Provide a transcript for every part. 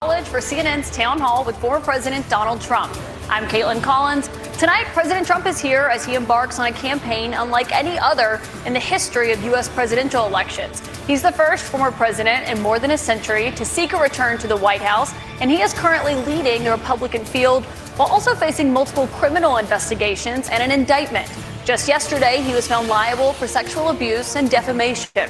For CNN's Town Hall with former President Donald Trump. I'm Caitlin Collins. Tonight, President Trump is here as he embarks on a campaign unlike any other in the history of U.S. presidential elections. He's the first former president in more than a century to seek a return to the White House, and he is currently leading the Republican field while also facing multiple criminal investigations and an indictment. Just yesterday, he was found liable for sexual abuse and defamation.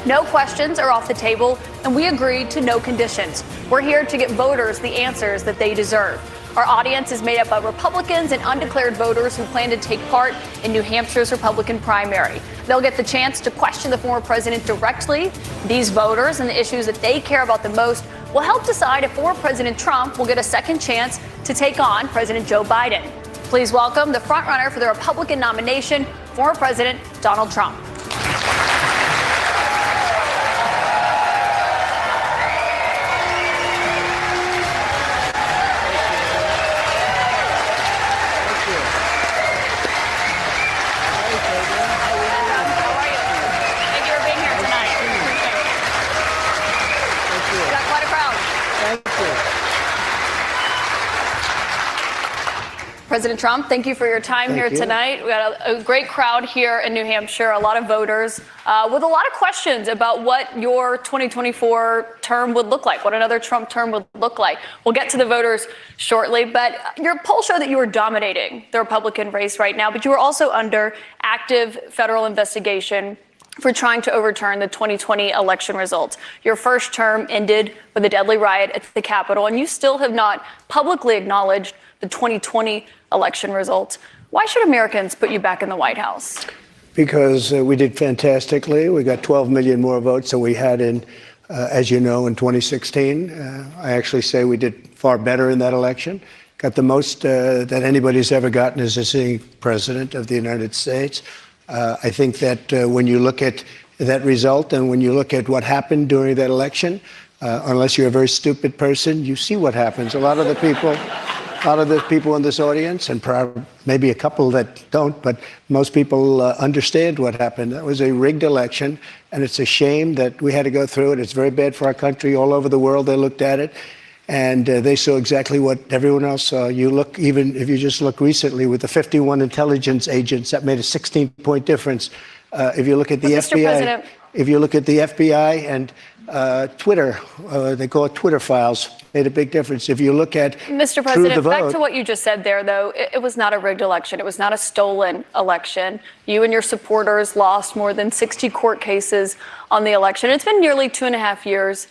No questions are off the table, and we agreed to no conditions. We're here to get voters the answers that they deserve. Our audience is made up of Republicans and undeclared voters who plan to take part in New Hampshire's Republican primary. They'll get the chance to question the former president directly. These voters and the issues that they care about the most will help decide if former President Trump will get a second chance to take on President Joe Biden. Please welcome the frontrunner for the Republican nomination, former President Donald Trump. President Trump, thank you for your time here tonight. We got a great crowd here in New Hampshire, a lot of voters with a lot of questions about what your 2024 term would look like, what another Trump term would look like. We'll get to the voters shortly, but your poll showed that you were dominating the Republican race right now, but you were also under active federal investigation for trying to overturn the 2020 election results. Your first term ended with a deadly riot at the Capitol, and you still have not publicly acknowledged the 2020 election results. Why should Americans put you back in the White House? Because we did fantastically. We got 12 million more votes than we had in, as you know, in 2016. I actually say we did far better in that election. Got the most that anybody's ever gotten as a sitting president of the United States. I think that when you look at that result and when you look at what happened during that election, unless you're a very stupid person, you see what happens. A lot of the people in this audience, and maybe a couple that don't, but most people understand what happened. That was a rigged election, and it's a shame that we had to go through it. It's very bad for our country. All over the world, they looked at it, and they saw exactly what everyone else saw. You look, even if you just look recently with the 51 intelligence agents, that made a 16-point difference. If you look at the FBI, if you look at the FBI and Twitter, they call it Twitter files, made a big difference. If you look at Mr. President, back to what you just said there, though, it was not a rigged election. It was not a stolen election. You and your supporters lost more than 60 court cases on the election. It's been nearly 2.5 years.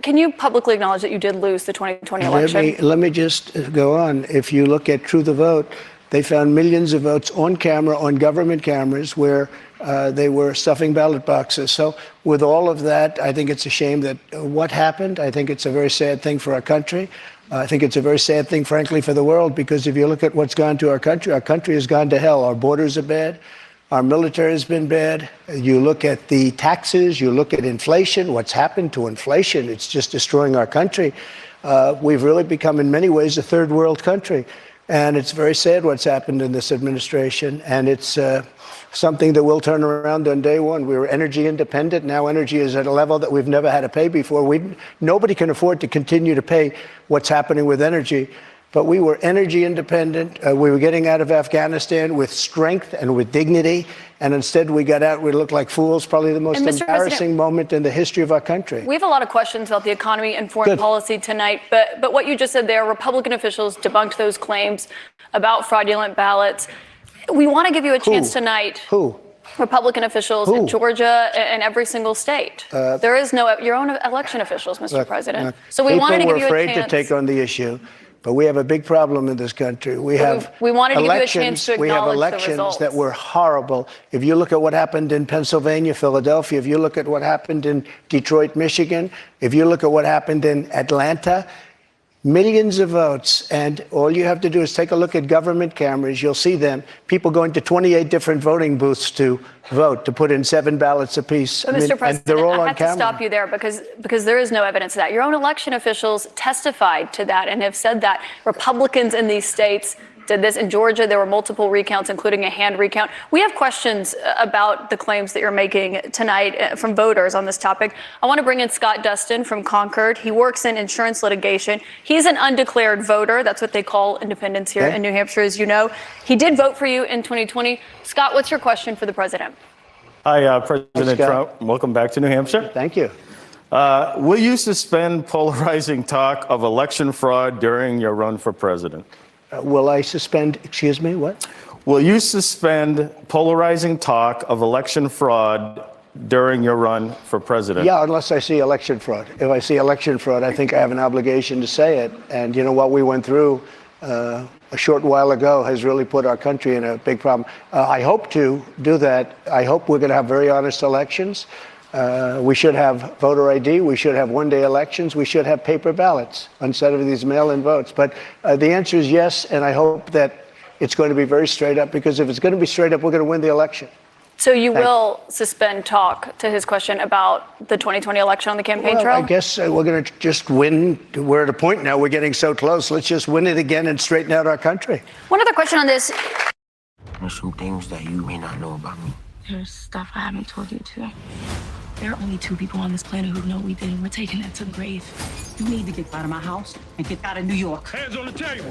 Can you publicly acknowledge that you did lose the 2020 election? Let me just go on. If you look at True the Vote, they found millions of votes on camera, on government cameras, where they were stuffing ballot boxes. So with all of that, I think it's a shame that what happened. I think it's a very sad thing for our country. I think it's a very sad thing, frankly, for the world, because if you look at what's gone to our country has gone to hell. Our borders are bad. Our military has been bad. You look at the taxes, you look at inflation, what's happened to inflation. It's just destroying our country. We've really become, in many ways, a third world country. And it's very sad what's happened in this administration. And it's something that will turn around on day one. We were energy independent. Now energy is at a level that we've never had to pay before. Nobody can afford to continue to pay what's happening with energy. But we were energy independent. We were getting out of Afghanistan with strength and with dignity. And instead we got out, we looked like fools, probably the most embarrassing moment in the history of our country. We have a lot of questions about the economy and foreign policy tonight. But what you just said there, Republican officials debunked those claims about fraudulent ballots. We want to give you a chance tonight. Who? Republican officials in Georgia and every single state. There is no, your own election officials, Mr. President. So we wanted to give you a chance. People were afraid to take on the issue. But we have a big problem in this country. We wanted to give you a chance to acknowledge we have elections that were horrible. If you look at what happened in Pennsylvania, Philadelphia, if you look at what happened in Detroit, Michigan, if you look at what happened in Atlanta, millions of votes. And all you have to do is take a look at government cameras. You'll see them. People going to 28 different voting booths to vote, to put in 7 ballots apiece. But Mr. President, they're all I have to stop you there because there is no evidence of that. Your own election officials testified to that and have said that Republicans in these states did this. In Georgia, there were multiple recounts, including a hand recount. We have questions about the claims that you're making tonight from voters on this topic. I want to bring in Scott Dustin from Concord. He works in insurance litigation. He's an undeclared voter. That's what they call independents here in New Hampshire, as you know. He did vote for you in 2020. Scott, what's your question for the president? Hi, President Trump. Welcome back to New Hampshire. Thank you. Will you suspend polarizing talk of election fraud during your run for president? Will I suspend, excuse me, what? Will you suspend polarizing talk of election fraud during your run for president? Yeah, unless I see election fraud. If I see election fraud, I think I have an obligation to say it. And you know what we went through a short while ago has really put our country in a big problem. I hope to do that. I hope we're going to have very honest elections. We should have voter ID. We should have one-day elections. We should have paper ballots instead of these mail-in votes. But the answer is yes, and I hope that it's going to be very straight up, because if it's going to be straight up, we're going to win the election. So you will suspend talk, to his question, about the 2020 election on the campaign trail? I guess we're going to just win. We're at a point now. We're getting so close. Let's just win it again and straighten out our country. One other question on this. There's some things that you may not know about me. There's stuff I haven't told you to. There are only 2 people on this planet who know what we did, and we're taking that to the grave. You need to get out of my house and get out of New York. Hands on the table.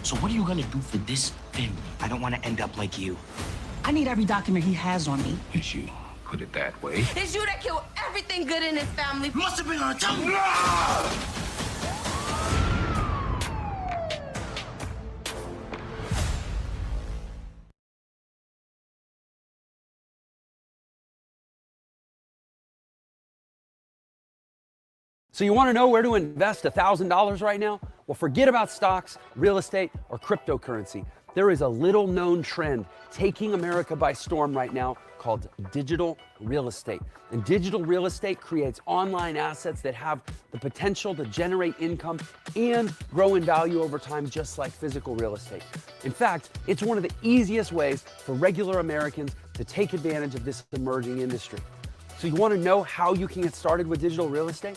So what are you gonna do for this family? I don't want to end up like you. I need every document he has on me. Did you put it that way? It's you that killed everything good in his family. Must have been on a tongue. So you want to know where to invest $1,000 right now? Well, forget about stocks, real estate, or cryptocurrency. There is a little known trend taking America by storm right now called digital real estate. And digital real estate creates online assets that have the potential to generate income and grow in value over time, just like physical real estate. In fact, it's one of the easiest ways for regular Americans to take advantage of this emerging industry. So you want to know how you can get started with digital real estate?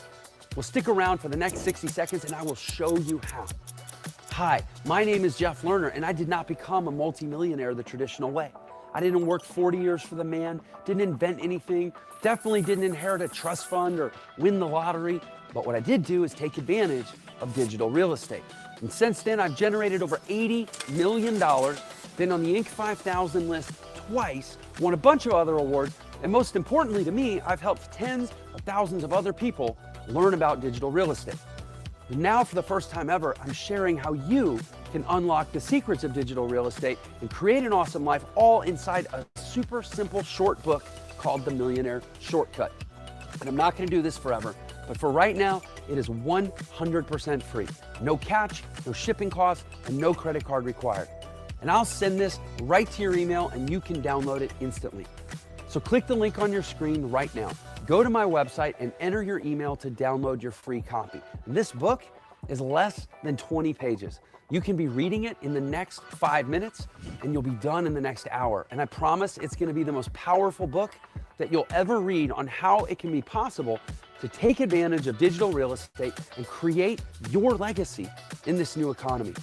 Well, stick around for the next 60 seconds and I will show you how. Hi, my name is Jeff Lerner, and I did not become a multimillionaire the traditional way. I didn't work 40 years for the man, didn't invent anything, definitely didn't inherit a trust fund or win the lottery. But what I did do is take advantage of digital real estate. And since then, I've generated over $80 million, been on the Inc. 5000 list twice, won a bunch of other awards, and most importantly to me, I've helped tens of thousands of other people learn about digital real estate. And now, for the first time ever, I'm sharing how you can unlock the secrets of digital real estate and create an awesome life, all inside a super simple short book called The Millionaire Shortcut. And I'm not going to do this forever, but for right now, it is 100% free. No catch, no shipping costs, and no credit card required. And I'll send this right to your email, and you can download it instantly. So click the link on your screen right now. Go to my website and enter your email to download your free copy. And this book is less than 20 pages. You can be reading it in the next 5 minutes, and you'll be done in the next hour. And I promise it's going to be the most powerful book that you'll ever read on how it can be possible to take advantage of digital real estate and create your legacy in this new economy.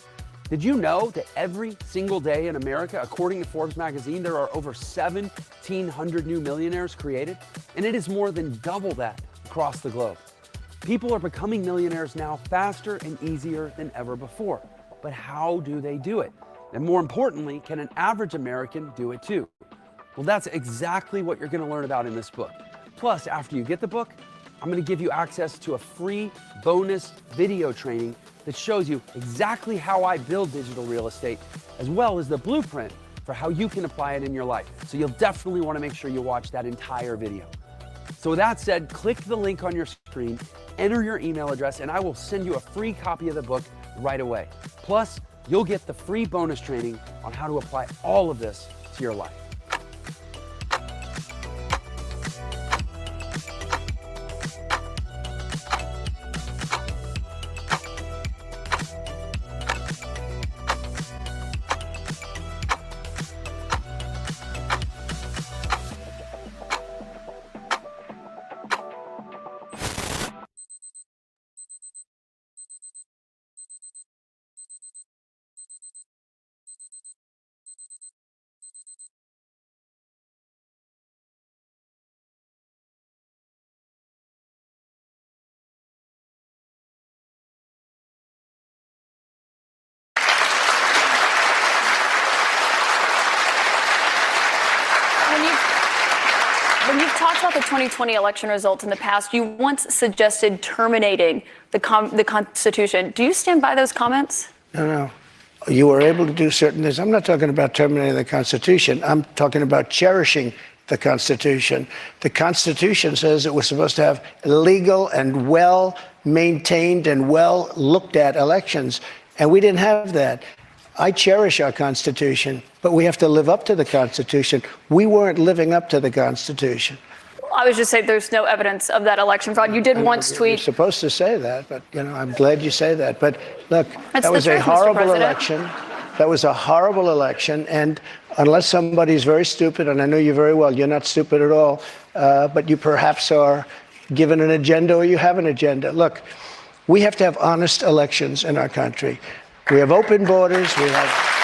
Did you know that every single day in America, according to Forbes magazine, there are over 1,700 new millionaires created? And it is more than double that across the globe. People are becoming millionaires now faster and easier than ever before. But how do they do it? And more importantly, can an average American do it too? Well, that's exactly what you're going to learn about in this book. Plus, after you get the book, I'm going to give you access to a free bonus video training that shows you exactly how I build digital real estate, as well as the blueprint for how you can apply it in your life. So you'll definitely want to make sure you watch that entire video. So with that said, click the link on your screen, enter your email address, and I will send you a free copy of the book right away. Plus, you'll get the free bonus training on how to apply all of this to your life. talked about the 2020 election results in the past. You once suggested terminating the Constitution. Do you stand by those comments? No. You were able to do certain things. I'm not talking about terminating the Constitution. I'm talking about cherishing the Constitution. The Constitution says that we're supposed to have legal and well-maintained and well-looked-at elections, and we didn't have that. I cherish our Constitution, but we have to live up to the Constitution. We weren't living up to the Constitution. I was just saying there's no evidence of that election fraud. You did once tweet. You're supposed to say that, but I'm glad you say that. But look, That's that was the a truth, Mr. horrible President. election. That was a horrible election, and unless somebody's very stupid, and I know you very well, you're not stupid at all, but you perhaps are given an agenda or you have an agenda. Look, we have to have honest elections in our country. We have open borders. We have.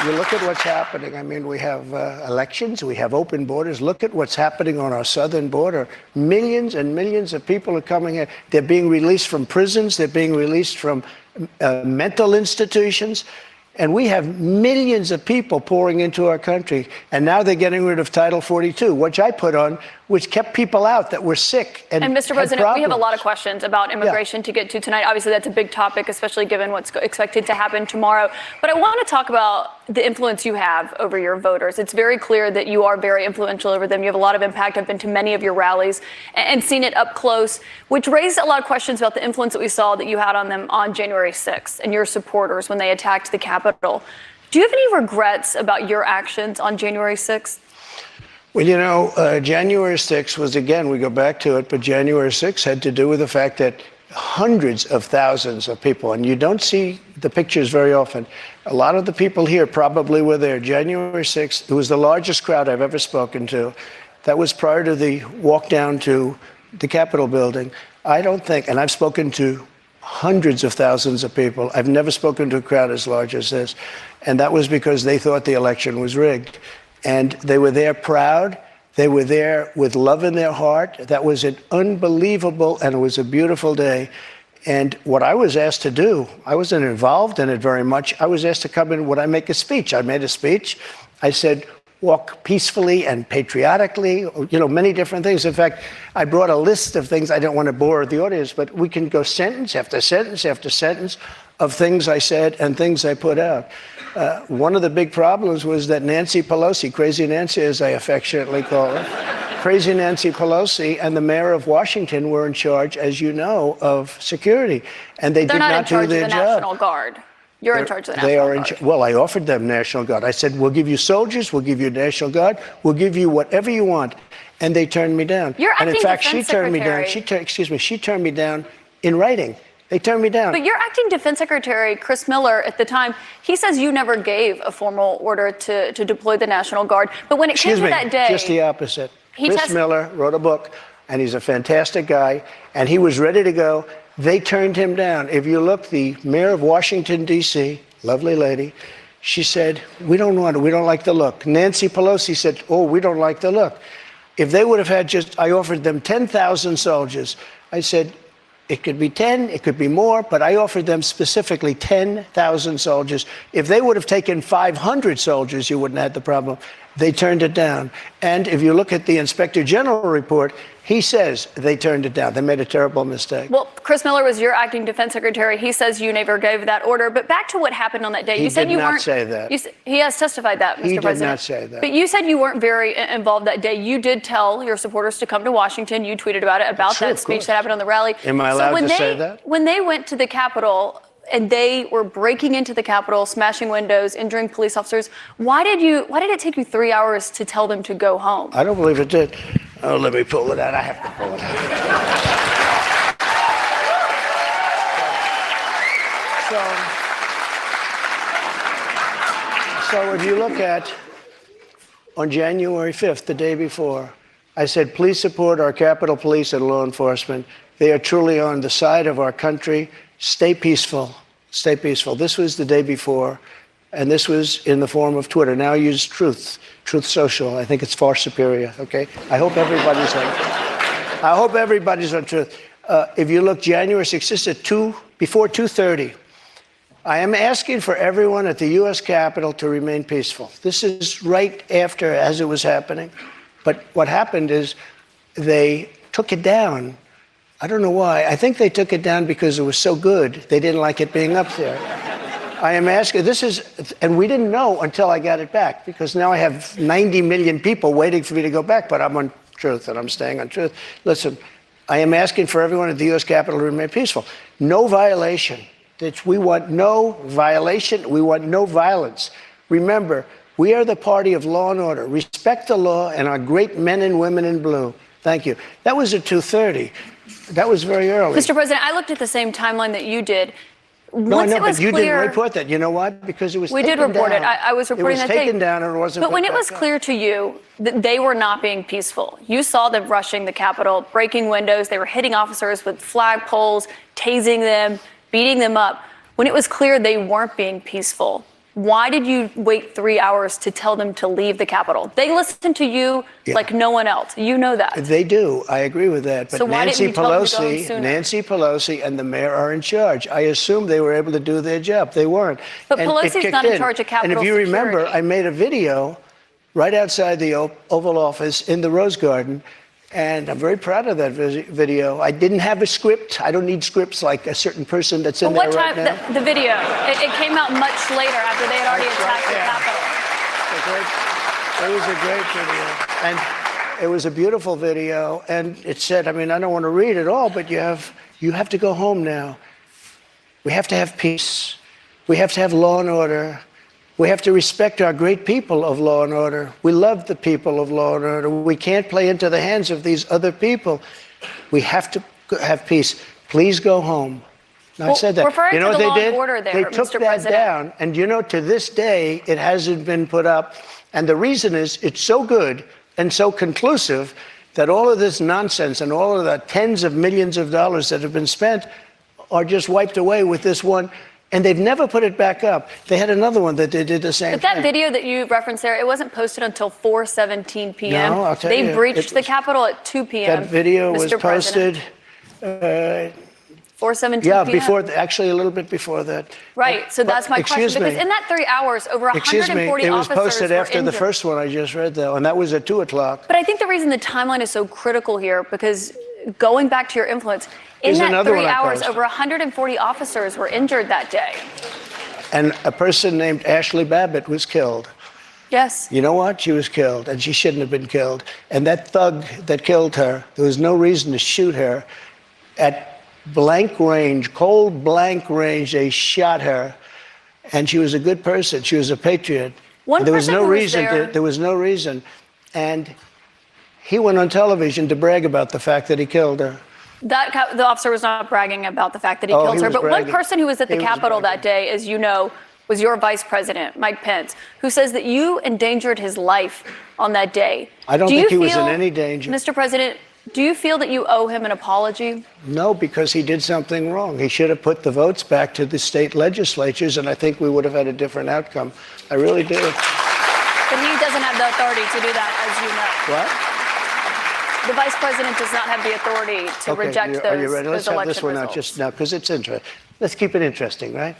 You look at what's happening. I mean, we have elections. We have open borders. Look at what's happening on our southern border. Millions and millions of people are coming in. They're being released from prisons. They're being released from mental institutions. And we have millions of people pouring into our country. And now they're getting rid of Title 42, which I put on, which kept people out that were sick. And Mr. President, we have a lot of questions about immigration to get to tonight. Obviously, that's a big topic, especially given what's expected to happen tomorrow. But I want to talk about the influence you have over your voters. It's very clear that you are very influential over them. You have a lot of impact. I've been to many of your rallies and seen it up close, which raised a lot of questions about the influence that we saw that you had on them on January 6th and your supporters when they attacked the Capitol. Do you have any regrets about your actions on January 6th? Well, January 6th was, again, we go back to it, but January 6th had to do with the fact that hundreds of thousands of people, and you don't see the pictures very often. A lot of the people here probably were there. January 6th, it was the largest crowd I've ever spoken to. That was prior to the walk down to the Capitol building. I don't think, and I've spoken to hundreds of thousands of people. I've never spoken to a crowd as large as this. And that was because they thought the election was rigged. And they were there proud. They were there with love in their heart. That was an unbelievable, and it was a beautiful day. And what I was asked to do, I wasn't involved in it very much. I was asked to come in. Would I make a speech? I made a speech. I said, walk peacefully and patriotically, many different things. In fact, I brought a list of things. I don't want to bore the audience, but we can go sentence after sentence after sentence of things I said and things I put out. One of the big problems was that Nancy Pelosi, Crazy Nancy as I affectionately call her, Crazy Nancy Pelosi and the mayor of Washington were in charge, as you know, of security. And they did not do their job. They're not in charge of the National Guard. You're in charge of the National Guard. Well, I offered them National Guard. I said, we'll give you soldiers, we'll give you National Guard, we'll give you whatever you want. And they turned me down. And in fact, she turned me down. She turned me down in writing. They turned me down. But your acting defense secretary, Chris Miller, at the time, he says you never gave a formal order to deploy the National Guard. But when it came to that day, just the opposite. Chris Miller wrote a book, and he's a fantastic guy, and he was ready to go. They turned him down. If you look, the mayor of Washington, D.C., lovely lady, she said, we don't want it. We don't like the look. Nancy Pelosi said, we don't like the look. If they would have had I offered them 10,000 soldiers. I said, it could be 10, it could be more, but I offered them specifically 10,000 soldiers. If they would have taken 500 soldiers, you wouldn't have had the problem. They turned it down. And if you look at the Inspector General report, he says they turned it down. They made a terrible mistake. Well, Chris Miller was your acting defense secretary. He says you never gave that order. But back to what happened on that day. You said you weren't. He did not say that. He has testified that, Mr. President. He did not say that. But you said you weren't very involved that day. You did tell your supporters to come to Washington. You tweeted about it, about that speech that happened on the rally. Am I allowed to say that? When they went to the Capitol and they were breaking into the Capitol, smashing windows, injuring police officers, why did it take you 3 hours to tell them to go home? I don't believe it did. Oh, let me pull it out. I have to pull it out. So if you look at, on January 5th, the day before, I said, please support our Capitol Police and law enforcement. They are truly on the side of our country. Stay peaceful. Stay peaceful. This was the day before, and this was in the form of Twitter. Now I use Truth Social. I think it's far superior, okay? I hope everybody's on Truth. If you look January 6th, before 2:30, I am asking for everyone at the U.S. Capitol to remain peaceful. This is right after, as it was happening. But what happened is they took it down. I don't know why. I think they took it down because it was so good. They didn't like it being up there. I am asking, and we didn't know until I got it back, because now I have 90 million people waiting for me to go back, but I'm on truth and I'm staying on truth. Listen, I am asking for everyone at the U.S. Capitol to remain peaceful. No violation. We want no violation. We want no violence. Remember, we are the party of law and order. Respect the law and our great men and women in blue. Thank you. That was at 2:30. That was very early. Mr. President, I looked at the same timeline that you did. No, I know, but you didn't report that. You know what? Because it was taken down. We did report it. I was reporting that day. It was taken down and it wasn't. But when it was clear to you that they were not being peaceful, you saw them rushing the Capitol, breaking windows. They were hitting officers with flagpoles, tasing them, beating them up. When it was clear they weren't being peaceful, why did you wait 3 hours to tell them to leave the Capitol? They listened to you like no one else. You know that. They do. I agree with that. But So why didn't you tell them to go home sooner? Nancy Pelosi and the mayor are in charge. I assume they were able to do their job. They weren't. But And Pelosi's it kicked not in charge of Capitol And if you remember, security. I made a video right outside the Oval Office in the Rose Garden. And I'm very proud of that video. I didn't have a script. I don't need scripts like a certain person that's in there right now. The video, it came out much later after they had already attacked the Capitol. It was a great video. And it was a beautiful video. And it said, I mean, I don't want to read it all, but you have to go home now. We have to have peace. We have to have law and order. We have to respect our great people of law and order. We love the people of law and order. We can't play into the hands of these other people. We have to have peace. Please go home. Now, I said that. Referring You know to what the law they did? and order there, They took Mr. that President. down. And you know, to this day, it hasn't been put up. And the reason is it's so good and so conclusive that all of this nonsense and all of the tens of millions of dollars that have been spent are just wiped away with this one. And they've never put it back up. They had another one that they did the same But that thing. video that you referenced there, it wasn't posted until 4:17 p.m. No, I'll tell they you, breached the Capitol at 2 p.m. That video Mr. was President. posted, 4:17 yeah, p.m. actually a little bit before that. Right, so that's my question. Excuse me. Because in that 3 hours, over 140 it was officers posted were after the injured. first one I just read, though, and that was at 2 o'clock. But I think the reason the timeline is so critical here, because going back to your influence, in Here's that another 3 one I hours, posted. over 140 officers were injured that day. And a person named Ashley Babbitt was killed. Yes. You know what? She was killed, and she shouldn't have been killed. And that thug that killed her, there was no reason to shoot her. At blank range, cold blank range, they shot her. And she was a good person. She was a patriot. One there was person no who was reason there- there was no reason. And he went on television to brag about the fact that he killed her. The officer was not bragging about the fact that he Oh, killed he her. was But bragging. one person who was at the He was Capitol bragging. that day, as you know, was your vice president, Mike Pence, who says that you endangered his life on that day. I don't Do think you he was in feel, any danger. Mr. President, do you feel that you owe him an apology? No, because he did something wrong. He should have put the votes back to the state legislatures, and I think we would have had a different outcome. I really do. But he doesn't have the authority to do that, as you know. What? The vice president does not have the authority to reject those, Are you ready? Let's those have election this one results. out just now, because it's interesting. Let's keep it interesting, right?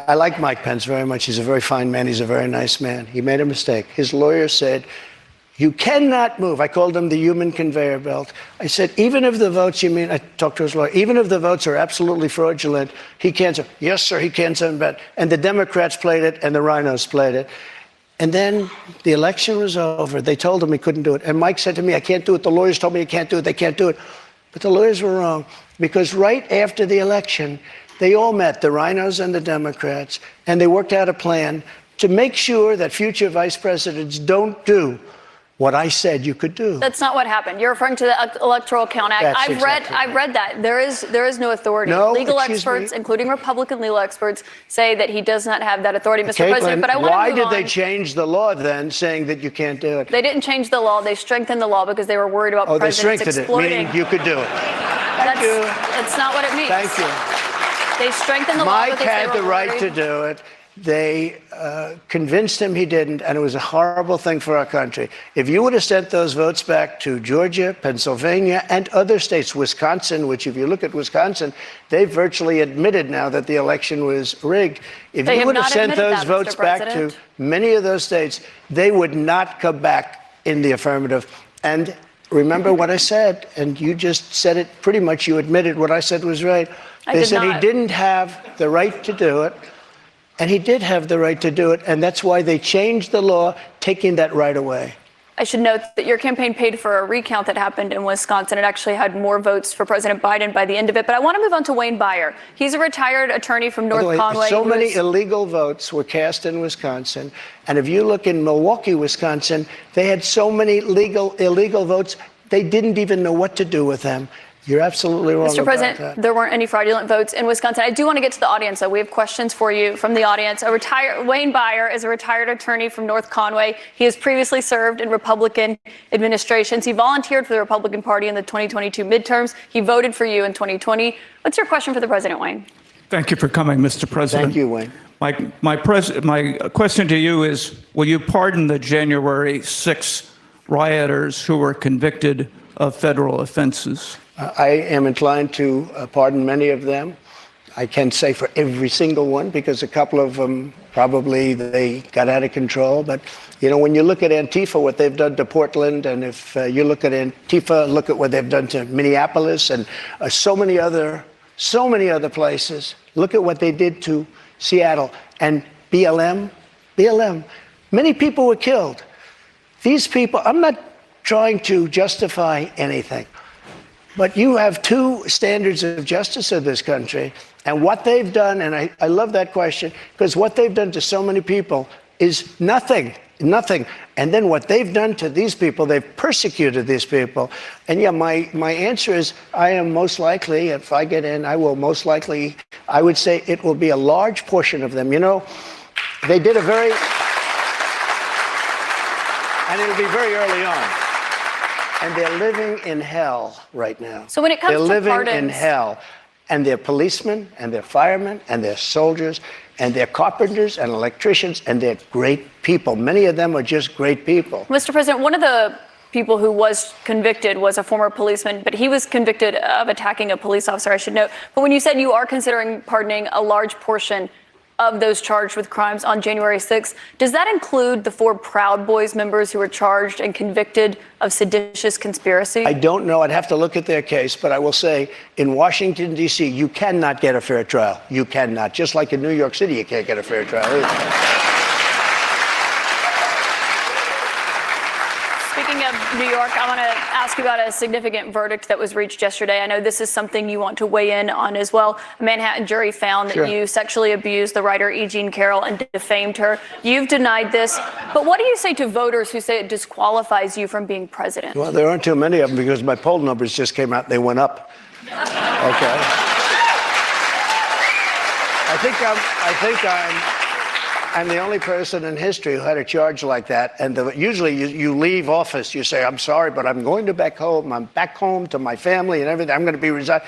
I like Mike Pence very much. He's a very fine man. He's a very nice man. He made a mistake. His lawyer said, you cannot move. I called him the human conveyor belt. I said, even if the votes, I talked to his lawyer, even if the votes are absolutely fraudulent, he can't say, yes, sir, he can't send back. And the Democrats played it, and the rhinos played it. And then the election was over. They told him he couldn't do it. And Mike said to me, I can't do it. The lawyers told me I can't do it. They can't do it. But the lawyers were wrong, because right after the election, they all met, the rhinos and the Democrats, and they worked out a plan to make sure that future vice presidents don't do what I said you could do. That's not what happened. You're referring to the Electoral Count Act. That's I've read that. There is no authority. No, legal excuse experts, me. including Republican legal experts, say that he does not have that authority, Mr. President. Caitlin, But I want to why move did on. they change the law then, saying that you can't do it? They didn't change the law. They strengthened the law because they were worried about Oh, they presidents strengthened it, exploiting. meaning you could do it. Thank you. That's not what it means. Thank you. They strengthened the law Mike because they had were the right worried. to do it. They convinced him he didn't, and it was a horrible thing for our country. If you would have sent those votes back to Georgia, Pennsylvania, and other states, Wisconsin, which if you look at Wisconsin, they virtually admitted now that the election was rigged. If you would have sent those votes back to many of those states, they would not come back in the affirmative. And remember what I said, and you just said it pretty much. You admitted what I said was right. They said he didn't have the right to do it. And he did have the right to do it, and that's why they changed the law, taking that right away. I should note that your campaign paid for a recount that happened in Wisconsin. It actually had more votes for President Biden by the end of it. But I want to move on to Wayne Beyer. He's a retired attorney from North Conway. So many illegal votes were cast in Wisconsin. And if you look in Milwaukee, Wisconsin, they had so many illegal votes, they didn't even know what to do with them. You're absolutely wrong. Mr. President, there weren't any fraudulent votes in Wisconsin. I do want to get to the audience, though. We have questions for you from the audience. Wayne Beyer is a retired attorney from North Conway. He has previously served in Republican administrations. He volunteered for the Republican Party in the 2022 midterms. He voted for you in 2020. What's your question for the president, Wayne? Thank you for coming, Mr. President. Thank you, Wayne. My question to you is, will you pardon the January 6 rioters who were convicted of federal offenses? I am inclined to pardon many of them. I can't say for every single one, because a couple of them probably they got out of control. But, you know, when you look at Antifa, what they've done to Portland, and if you look at Antifa, look at what they've done to Minneapolis and so many other places. Look at what they did to Seattle and BLM. Many people were killed. These people, I'm not trying to justify anything. But you have two standards of justice in this country, and what they've done, and I love that question, because what they've done to so many people is nothing. And then what they've done to these people, they've persecuted these people. And yeah, my answer is I am most likely, if I get in, I will most likely, I would say it will be a large portion of them. You know, they did and it'll be very early on. And they're living in hell right now. So when it comes to pardons, they're living in hell. And they're policemen, and they're firemen, and they're soldiers, and they're carpenters and electricians, and they're great people. Many of them are just great people. Mr. President, one of the people who was convicted was a former policeman, but he was convicted of attacking a police officer, I should note. But when you said you are considering pardoning a large portion of those charged with crimes on January 6th, does that include the 4 Proud Boys members who were charged and convicted of seditious conspiracy? I don't know. I'd have to look at their case, but I will say in Washington, D.C., you cannot get a fair trial. You cannot. Just like in New York City, you can't get a fair trial either. Speaking of New York, I want to ask you about a significant verdict that was reached yesterday. I know this is something you want to weigh in on as well. A Manhattan jury found that you sexually abused the writer E. Jean Carroll and defamed her. You've denied this. But what do you say to voters who say it disqualifies you from being president? Well, there aren't too many of them because my poll numbers just came out. They went up. Okay. I think I'm the only person in history who had a charge like that. And usually you leave office, you say, I'm sorry, but I'm going to back home. I'm back home to my family and everything. I'm going to be resigned.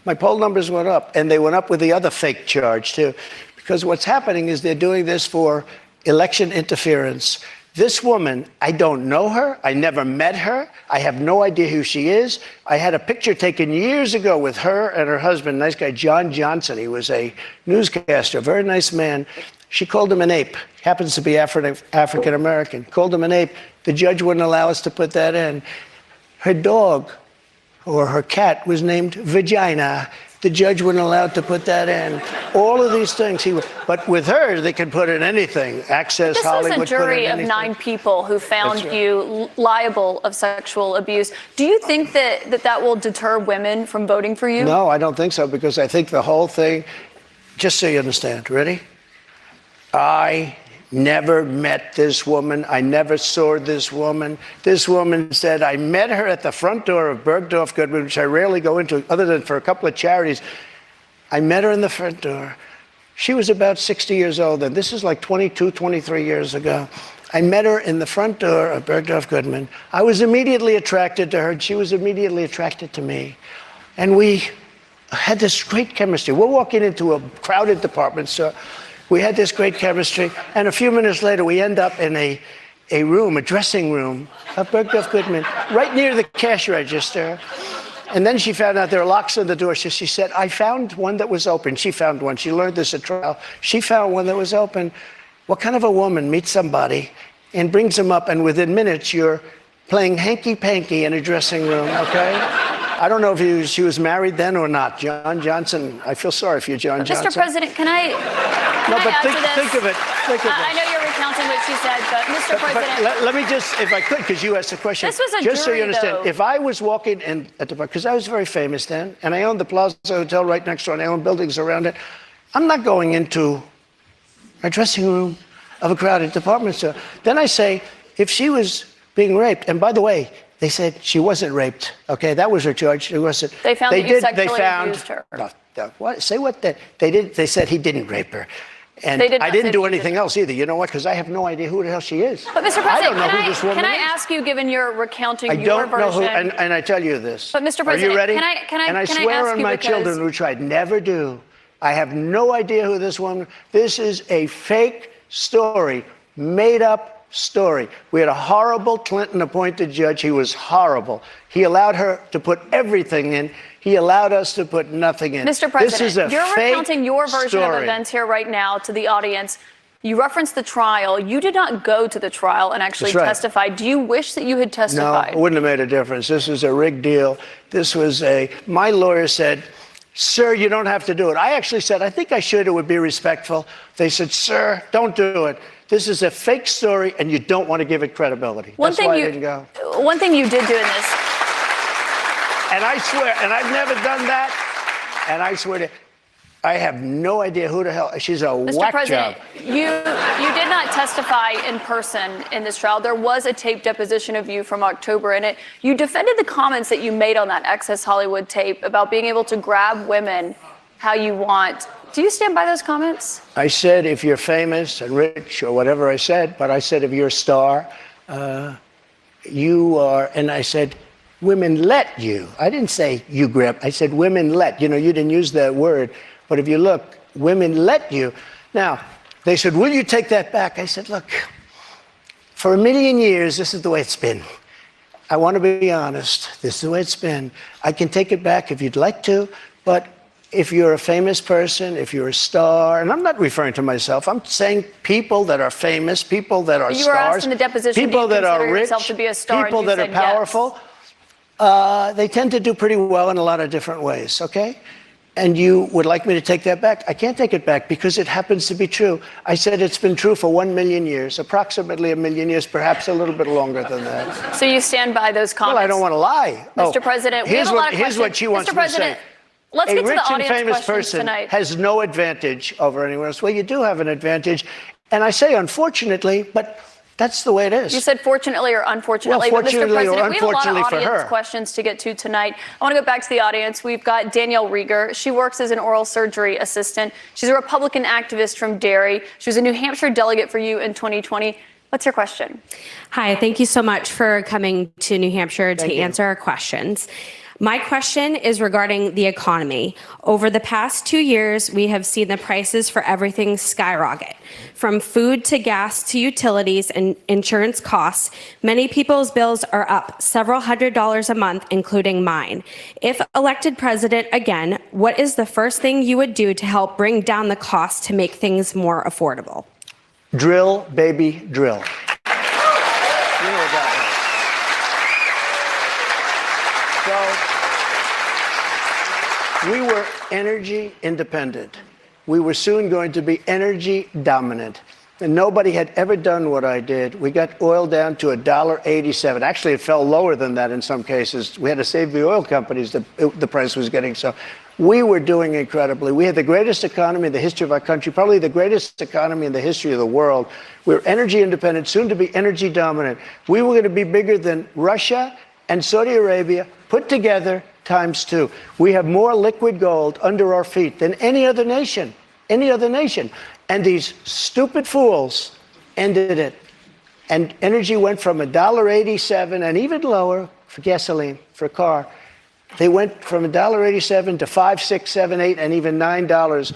My poll numbers went up, and they went up with the other fake charge, too. Because what's happening is they're doing this for election interference. This woman, I don't know her. I never met her. I have no idea who she is. I had a picture taken years ago with her and her husband, nice guy, John Johnson. He was a newscaster, very nice man. She called him an ape. Happens to be African American. Called him an ape. The judge wouldn't allow us to put that in. Her dog or her cat was named Vagina. The judge wouldn't allow to put that in. All of these things. But with her, they can put in anything. Access, Hollywood. This was a jury of 9 people who found you liable of sexual abuse. Do you think that will deter women from voting for you? No, I don't think so, because I think the whole thing, just so you understand, ready? I never met this woman. I never saw this woman. This woman said, I met her at the front door of Bergdorf Goodman, which I rarely go into other than for a couple of charities. I met her in the front door. She was about 60 years old, and this is like 22, 23 years ago. I met her in the front door of Bergdorf Goodman. I was immediately attracted to her, and she was immediately attracted to me. And we had this great chemistry. We're walking into a crowded department store. We had this great chemistry. And a few minutes later, we end up in a room, a dressing room of Bergdorf Goodman, right near the cash register. And then she found out there are locks on the door. So she said, I found one that was open. She found one. She learned this at trial. She found one that was open. What kind of a woman meets somebody and brings them up, and within minutes you're playing hanky-panky in a dressing room, okay? I don't know if she was married then or not. John Johnson, I feel sorry for you, John Johnson. Mr. President, can I think of it. I know you're recounting what she said, but Mr. President. But let me just, if I could, because you asked the question. This was a just jury, so you understand, though. if I was walking in at the bar, because I was very famous then, and I owned the Plaza Hotel right next door, and I owned buildings around it, I'm not going into a dressing room of a crowded department store. Then I say, if she was being raped, and by the way, they said she wasn't raped. Okay, that was her charge. It wasn't. They found that you sexually abused her. What? Say what? They did. They said he didn't rape her. And I didn't do anything else either. You know what? Because I have no idea who the hell she is. But Mr. President, I don't know who this woman can I is. ask you, given your recounting I your don't know version? who, and I tell you this. But Mr. Are President, you ready? can I swear ask on you my because- children, which I'd never do. I have no idea who this woman. This is a fake story, made up story. We had a horrible Clinton-appointed judge. He was horrible. He allowed her to put everything in. He allowed us to put nothing in. Mr. President, this is a you're fake recounting your version story. of events here right now to the audience. You referenced the trial. You did not go to the trial and actually That's right. testify. Do you wish that you had No, testified? it wouldn't have made a difference. This was a rigged deal. My lawyer said, sir, you don't have to do it. I actually said, I think I should. It would be respectful. They said, sir, don't do it. This is a fake story, and you don't want to give it credibility. That's why I didn't go. One thing you did do in this. And I swear, and I've never done that, and I swear to, I have no idea who the hell, she's a Mr. whack President, job. you did not testify in person in this trial. There was a taped deposition of you from October in it. You defended the comments that you made on that Access Hollywood tape about being able to grab women how you want. Do you stand by those comments? I said, if you're famous and rich or whatever I said, but I said, if you're a star, you are, and I said, women let you. I didn't say you grab, I said women let. You didn't use that word, but if you look, women let you. Now, they said, will you take that back? I said, look, for a million years, this is the way it's been. I want to be honest. This is the way it's been. I can take it back if you'd like to, but if you're a famous person, if you're a star, and I'm not referring to myself, I'm saying people that are famous, people that are You were stars, asked in the deposition, people do you that are consider rich, yourself to be a star, and people you that are said yes. powerful, they tend to do pretty well in a lot of different ways, okay? And you would like me to take that back? I can't take it back because it happens to be true. I said it's been true for 1 million years, approximately 1 million years, perhaps a little bit longer than that. So you stand by those comments? Well, I don't want to lie. Mr. President, we have a lot of here's what she wants Mr. me to say. President, let's A get to rich the and audience famous questions person tonight. has no advantage over anyone else. Well, you do have an advantage. And I say unfortunately, but that's the way it is. You said fortunately or unfortunately. Well, but Mr. fortunately or President, we have a lot unfortunately of for audience her. questions to get to tonight. I want to go back to the audience. We've got Danielle Rieger. She works as an oral surgery assistant. She's a Republican activist from Derry. She was a New Hampshire delegate for you in 2020. What's your question? Hi, thank you so much for coming to New Hampshire to answer our questions. My question is regarding the economy. Over the past 2 years, we have seen the prices for everything skyrocket. From food to gas to utilities and insurance costs, many people's bills are up several $100s a month, including mine. If elected president again, what is the first thing you would do to help bring down the cost to make things more affordable? Drill, baby, drill. You know what that means. So, we were energy independent. We were soon going to be energy dominant. And nobody had ever done what I did. We got oil down to $1.87. Actually, it fell lower than that in some cases. We had to save the oil companies. The price was getting so. We were doing incredibly. We had the greatest economy in the history of our country, probably the greatest economy in the history of the world. We were energy independent, soon to be energy dominant. We were going to be bigger than Russia and Saudi Arabia put together ×2. We have more liquid gold under our feet than any other nation. And these stupid fools ended it. And energy went from $1.87 and even lower for gasoline, for a car. They went from $1.87 to $5, $6, $7, $8, and even $9.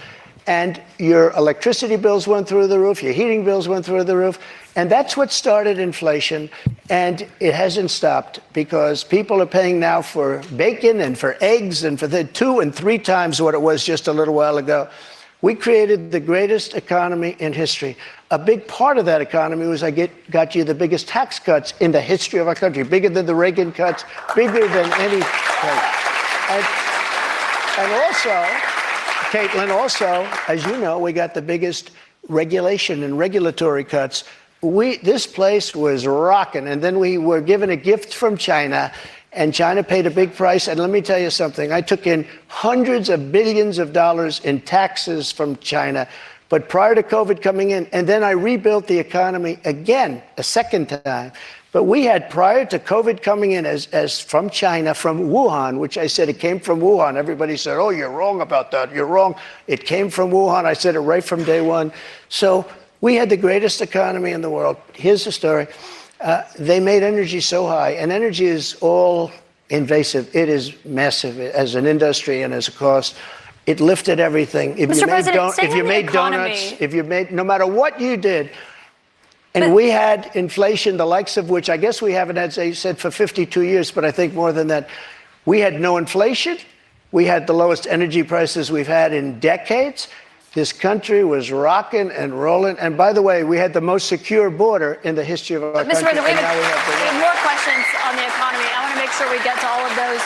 and your electricity bills went through the roof, your heating bills went through the roof, and that's what started inflation, and it hasn't stopped because people are paying now for bacon and for eggs and for the 2 and 3 times what it was just a little while ago. We created the greatest economy in history. A big part of that economy was got you the biggest tax cuts in the history of our country, bigger than the Reagan cuts, bigger than any cut. And also, Caitlin, as you know, we got the biggest regulation and regulatory cuts. This place was rocking, and then we were given a gift from China, and China paid a big price. And let me tell you something, I took in hundreds of billions of dollars in taxes from China, but prior to COVID coming in, and then I rebuilt the economy again, a second time. But we had, prior to COVID coming in as from China, from Wuhan, which I said it came from Wuhan. Everybody said, oh, you're wrong about that. You're wrong. It came from Wuhan. I said it right from day one. So we had the greatest economy in the world. Here's the story. They made energy so high, and energy is all invasive. It is massive as an industry and as a cost. It lifted everything. If Mr. you President, made, if you made donuts, if you made, no matter what you did, and we had inflation, the likes of which I guess we haven't had, say, said for 52 years, but I think more than that. We had no inflation. We had the lowest energy prices we've had in decades. This country was rocking and rolling. And by the way, we had the most secure border in the history of our country. Mr. President, we and now we have more questions on the economy. I want to make sure we get to all of those.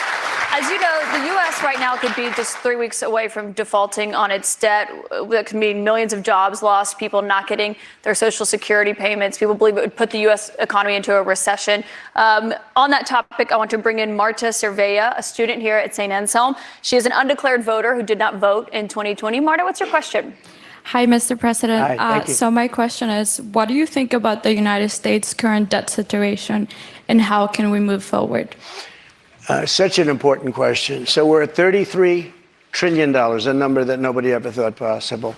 As you know, the U.S. right now could be just 3 weeks away from defaulting on its debt. That could mean millions of jobs lost, people not getting their Social Security payments. People believe it would put the U.S. economy into a recession. On that topic, I want to bring in Marta Cervella, a student here at St. Anselm. She is an undeclared voter who did not vote in 2020. Marta, what's your question? Hi, Mr. President. Hi, thank you. So my question is, what do you think about the United States' current debt situation, and how can we move forward? Such an important question. So we're at $33 trillion, a number that nobody ever thought possible.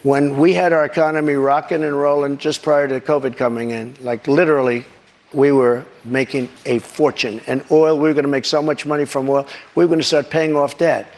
When we had our economy rocking and rolling just prior to COVID coming in, like literally, we were making a fortune. And oil, we were going to make so much money from oil, we were going to start paying off debt.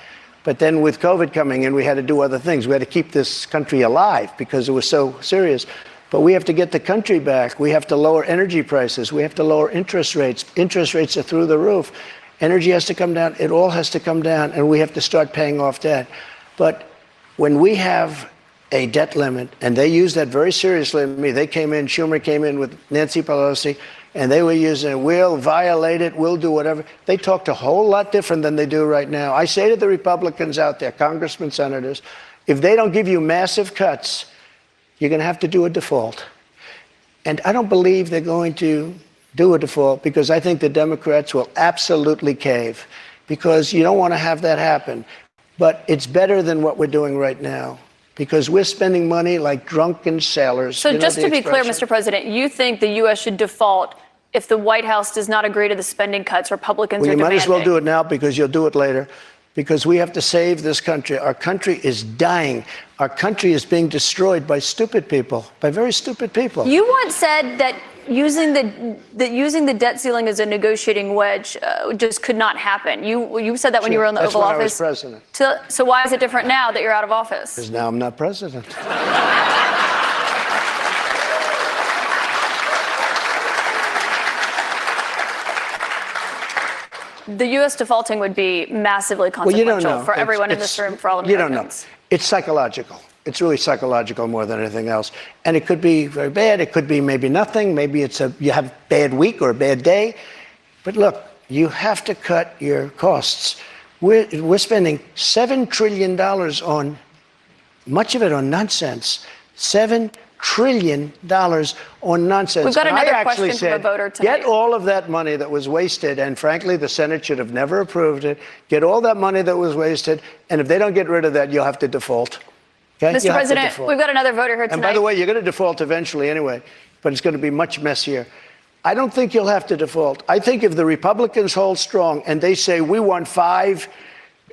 But then with COVID coming in, we had to do other things. We had to keep this country alive because it was so serious. But we have to get the country back. We have to lower energy prices. We have to lower interest rates. Interest rates are through the roof. Energy has to come down. It all has to come down, and we have to start paying off debt. But when we have a debt limit, and they use that very seriously. They came in, Schumer came in with Nancy Pelosi, and they were using it. We'll violate it. We'll do whatever. They talked a whole lot different than they do right now. I say to the Republicans out there, congressmen, senators, if they don't give you massive cuts, you're going to have to do a default. And I don't believe they're going to do a default because I think the Democrats will absolutely cave because you don't want to have that happen. But it's better than what we're doing right now because we're spending money like drunken sailors. So just to be clear, Mr. President, you think the U.S. should default if the White House does not agree to the spending cuts Republicans are demanding? Well, you might as well do it now because you'll do it later. Because we have to save this country. Our country is dying. Our country is being destroyed by stupid people, by very stupid people. You once said that using the debt ceiling as a negotiating wedge just could not happen. You said that when you were in the Oval Office. That's when I was president. So why is it different now that you're out of office? Because now I'm not president. The U.S. defaulting would be massively consequential for everyone in this room, for all Americans. You don't know. It's psychological. It's really psychological more than anything else. And it could be very bad. It could be maybe nothing. Maybe you have a bad week or a bad day. But look, you have to cut your costs. We're spending $7 trillion on, much of it on nonsense. $7 trillion on nonsense. We've got another question from a voter tonight. Get all of that money that was wasted, and frankly, the Senate should have never approved it. Get all that money that was wasted, and if they don't get rid of that, you'll have to default. Okay? Mr. President, we've got another voter here tonight. And by the way, you're going to default eventually anyway, but it's going to be much messier. I don't think you'll have to default. I think if the Republicans hold strong and they say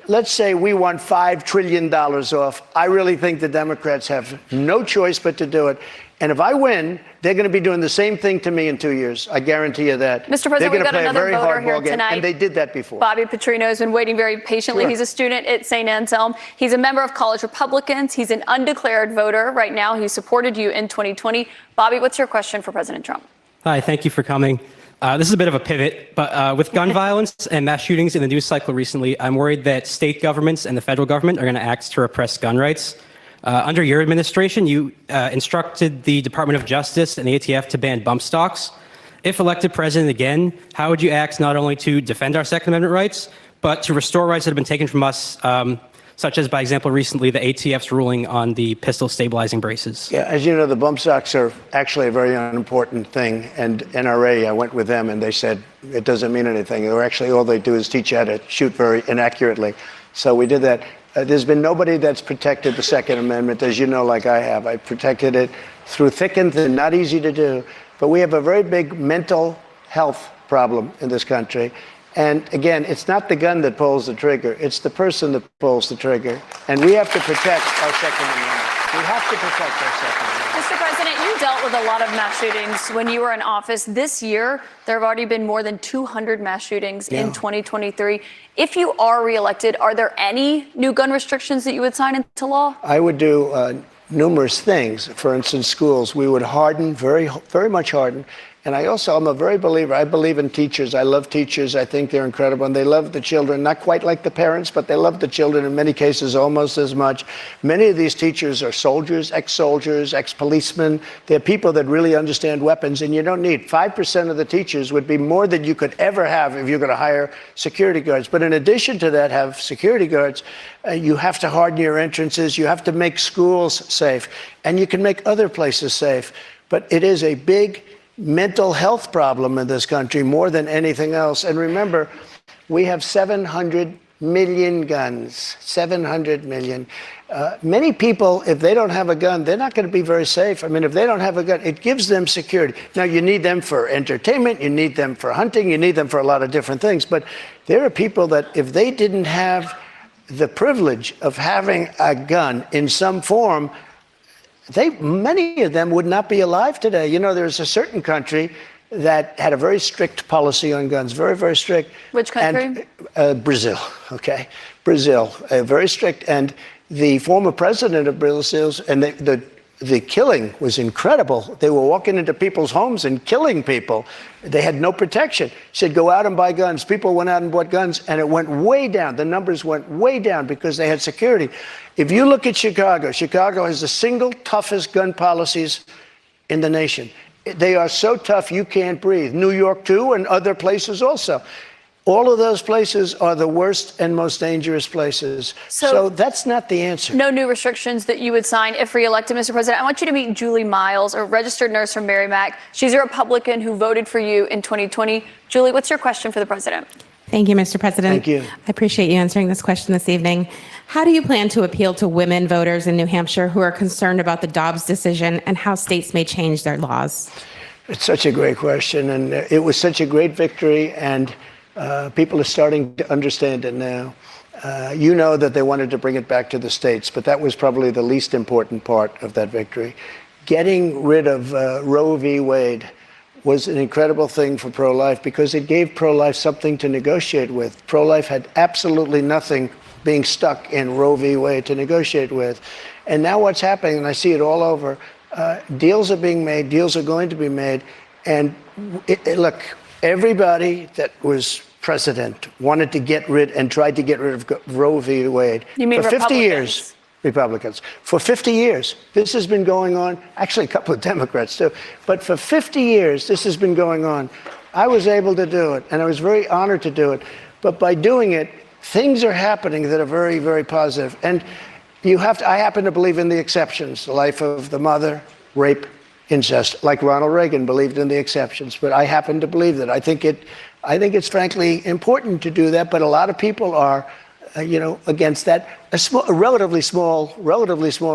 let's say we want $5 trillion off. I really think the Democrats have no choice but to do it. And if I win, they're going to be doing the same thing to me in 2 years. I guarantee you that. Mr. President, we've got another voter here tonight. And they did that before. Bobby Petrino has been waiting very patiently. Sure. He's a student at St. Anselm. He's a member of College Republicans. He's an undeclared voter right now. He supported you in 2020. Bobby, what's your question for President Trump? Hi, thank you for coming. This is a bit of a pivot, but with gun violence and mass shootings in the news cycle recently, I'm worried that state governments and the federal government are going to act to repress gun rights. Under your administration, you instructed the Department of Justice and the ATF to ban bump stocks. If elected president again, how would you act not only to defend our Second Amendment rights, but to restore rights that have been taken from us, such as, by example, recently the ATF's ruling on the pistol stabilizing braces? Yeah, as you know, the bump stocks are actually a very unimportant thing. And NRA, I went with them and they said it doesn't mean anything. They're actually, all they do is teach you how to shoot very inaccurately. So we did that. There's been nobody that's protected the Second Amendment, as you know, like I have. I protected it through thick and thin, not easy to do. But we have a very big mental health problem in this country. And again, it's not the gun that pulls the trigger. It's the person that pulls the trigger. And we have to protect our Second Amendment. We have to protect our Second Amendment. Mr. President, you dealt with a lot of mass shootings when you were in office. This year, there have already been more than 200 mass shootings in 2023. If you are reelected, are there any new gun restrictions that you would sign into law? I would do numerous things. For instance, schools, we would harden, very much harden. And I'm a very believer. I believe in teachers. I love teachers. I think they're incredible. And they love the children, not quite like the parents, but they love the children in many cases almost as much. Many of these teachers are soldiers, ex-policemen. They're people that really understand weapons. And you don't need 5% of the teachers would be more than you could ever have if you're going to hire security guards. But in addition to that, have security guards. You have to harden your entrances. You have to make schools safe. And you can make other places safe. But it is a big mental health problem in this country more than anything else. And remember, we have 700 million guns, 700 million. Many people, if they don't have a gun, they're not going to be very safe. I mean, if they don't have a gun, it gives them security. Now, you need them for entertainment, you need them for hunting, you need them for a lot of different things. But there are people that if they didn't have the privilege of having a gun in some form, many of them would not be alive today. You know, there's a certain country that had a very strict policy on guns, very, very strict. Which country? And, Brazil, okay? Brazil, very strict. And the former president of Brazil, and the killing was incredible. They were walking into people's homes and killing people. They had no protection. He said, go out and buy guns. People went out and bought guns, and it went way down. The numbers went way down because they had security. If you look at Chicago, Chicago has the single toughest gun policies in the nation. They are so tough you can't breathe. New York, too, and other places also. All of those places are the worst and most dangerous places. So that's not the answer. No new restrictions that you would sign if reelected, Mr. President. I want you to meet Julie Miles, a registered nurse from Merrimack. She's a Republican who voted for you in 2020. Julie, what's your question for the president? Thank you, Mr. President. Thank you. I appreciate you answering this question this evening. How do you plan to appeal to women voters in New Hampshire who are concerned about the Dobbs decision and how states may change their laws? It's such a great question, and it was such a great victory, and people are starting to understand it now. You know that they wanted to bring it back to the states, but that was probably the least important part of that victory. Getting rid of Roe v. Wade was an incredible thing for pro-life because it gave pro-life something to negotiate with. Pro-life had absolutely nothing being stuck in Roe v. Wade to negotiate with. And now what's happening, and I see it all over, deals are being made, deals are going to be made. And look, everybody that was president wanted to get rid and tried to get rid of Roe v. Wade. You mean for 50 Republicans? years. Republicans. For 50 years, this has been going on. Actually, a couple of Democrats, too. But for 50 years, this has been going on. I was able to do it, and I was very honored to do it. But by doing it, things are happening that are very, very positive. And I happen to believe in the exceptions, the life of the mother, rape, incest, like Ronald Reagan believed in the exceptions. But I happen to believe that. I think it's frankly important to do that, but a lot of people are against that, a relatively small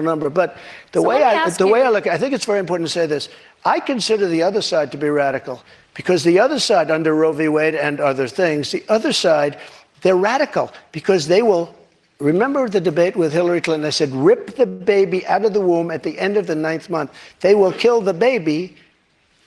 number. But the way I look, I think it's very important to say this. I consider the other side to be radical because the other side, under Roe v. Wade and other things, the other side, they're radical because they will remember the debate with Hillary Clinton? I said, rip the baby out of the womb at the end of the 9th month. They will kill the baby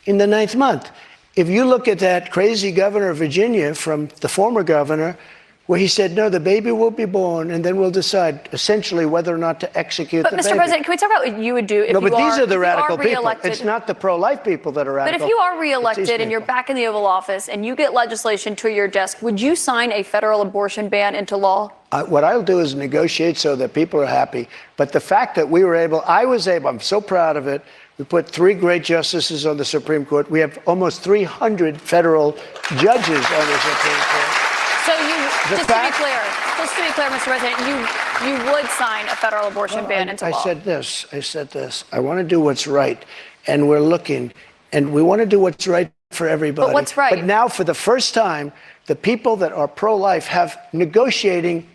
in the 9th month. If you look at that crazy governor of Virginia from the former governor, where he said, no, the baby will be born, and then we'll decide essentially whether or not to execute the baby. But, Mr. President, can we talk about what you would do if no, but you these are the radical people. Re-elected? It's not the pro-life people that are radical. But if you are reelected and you're back in the Oval Office and you get legislation to your desk, would you sign a federal abortion ban into law? What I'll do is negotiate so that people are happy. But the fact that I was able, I'm so proud of it. We put 3 great justices on the Supreme Court. We have almost 300 federal judges on the Supreme Court. So just to be clear, Mr. President, you would sign a federal abortion ban into law. I said this. I want to do what's right. And we're looking. And we want to do what's right for everybody. But what's right? But now, for the first time, the people that are pro-life have negotiating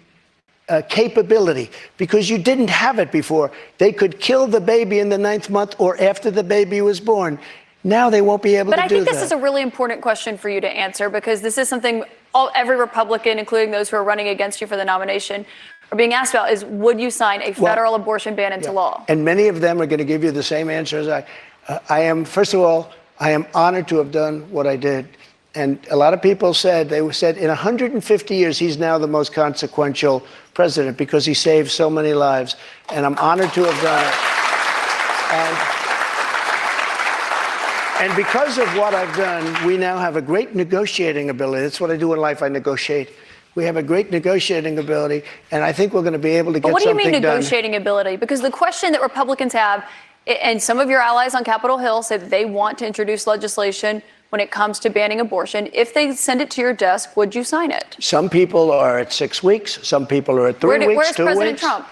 capability, because you didn't have it before. They could kill the baby in the 9th month or after the baby was born. Now they won't be able to do that. But I think this is a really important question for you to answer, because this is something every Republican, including those who are running against you for the nomination, are being asked about, is would you sign a federal abortion ban into law? And many of them are going to give you the same answer as I am. First of all, I am honored to have done what I did. And a lot of people said in 150 years, he's now the most consequential president because he saved so many lives. And I'm honored to have done it. And because of what I've done, we now have a great negotiating ability. That's what I do in life. I negotiate. We have a great negotiating ability, and I think we're going to be able to get something done. What do you mean negotiating ability? Because the question that Republicans have, and some of your allies on Capitol Hill say that they want to introduce legislation when it comes to banning abortion. If they send it to your desk, would you sign it? Some people are at 6 weeks. Some people are at 3 weeks, where's 2 President weeks. Trump?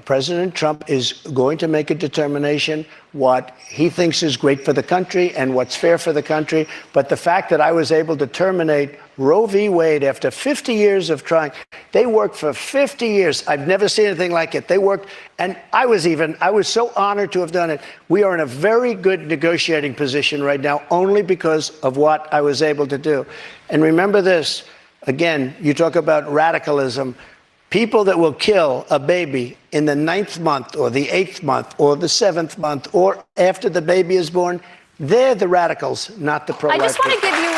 President Trump is going to make a determination what he thinks is great for the country and what's fair for the country. But the fact that I was able to terminate Roe v. Wade after 50 years of trying, they worked for 50 years. I've never seen anything like it. They worked, and I was so honored to have done it. We are in a very good negotiating position right now, only because of what I was able to do. And remember this, again, you talk about radicalism. People that will kill a baby in the 9th month or the 8th month or the 7th month or after the baby is born, they're the radicals, not the pro-life. I just want to give you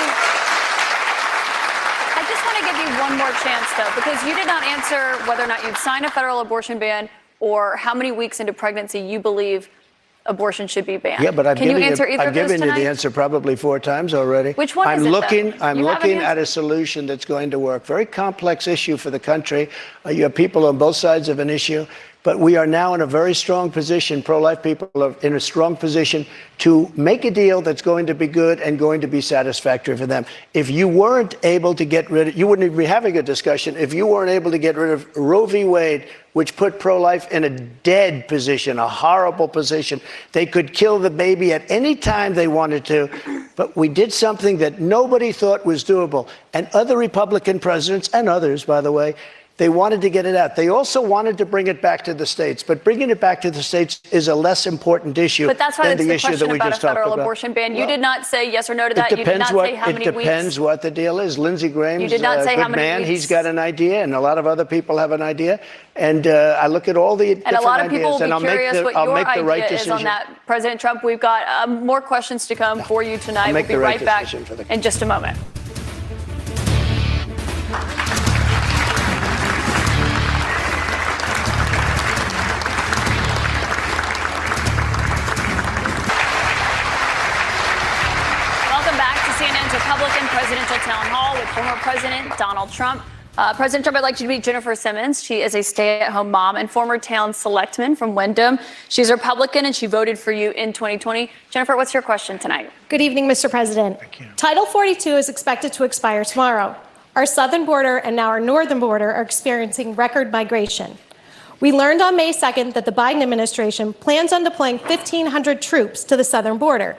one more chance, though, because you did not answer whether or not you'd sign a federal abortion ban or how many weeks into pregnancy you believe abortion should be banned. Yeah, but I've given you the answer probably 4 times already. Which one is it, I'm looking at a solution that's going to work. Very complex issue for the country. You have people on both sides of an issue. But we are now in a very strong position. Pro-life people are in a strong position to make a deal that's going to be good and going to be satisfactory for them. If you weren't able to get rid of, you wouldn't even be having a discussion. If you weren't able to get rid of Roe v. Wade, which put pro-life in a dead position, a horrible position, they could kill the baby at any time they wanted to. But we did something that nobody thought was doable. And other Republican presidents, and others, by the way, they wanted to get it out. They also wanted to bring it back to the states. But bringing it back to the states is a less important issue than the issue that we just talked about. But that's why it's the question about a federal abortion ban. You did not say yes or no to that. You did not say how many weeks. It depends what the deal is. Lindsey Graham's you did not say a how good many man. weeks. He's got an idea, and a lot of other people have an idea. And I look at all the different ideas, and a lot of people will be curious what your idea right is on that. President Trump, we've got more questions to come for you tonight. We'll be right back in just a moment. Republican presidential town hall with former President Donald Trump. President Trump, I'd like you to meet Jennifer Simmons. She is a stay-at-home mom and former town selectman from Wyndham. She's a Republican and she voted for you in 2020. Jennifer, what's your question tonight? Good evening, Mr. President. Thank you. Title 42 is expected to expire tomorrow. Our southern border and now our northern border are experiencing record migration. We learned on May 2nd that the Biden administration plans on deploying 1,500 troops to the southern border.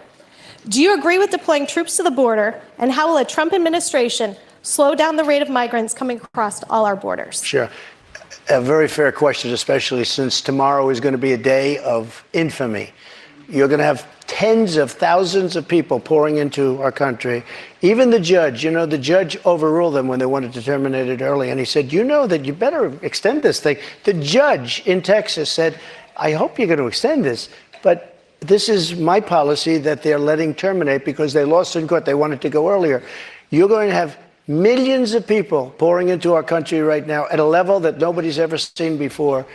Do you agree with deploying troops to the border, and how will a Trump administration slow down the rate of migrants coming across all our borders? Sure. A very fair question, especially since tomorrow is going to be a day of infamy. You're going to have tens of thousands of people pouring into our country. Even the judge, the judge overruled them when they wanted to terminate it early. And he said, that you better extend this thing. The judge in Texas said, I hope you're going to extend this, but this is my policy that they're letting terminate because they lost in court. They wanted to go earlier. You're going to have millions of people pouring into our country right now at a level that nobody's ever seen before.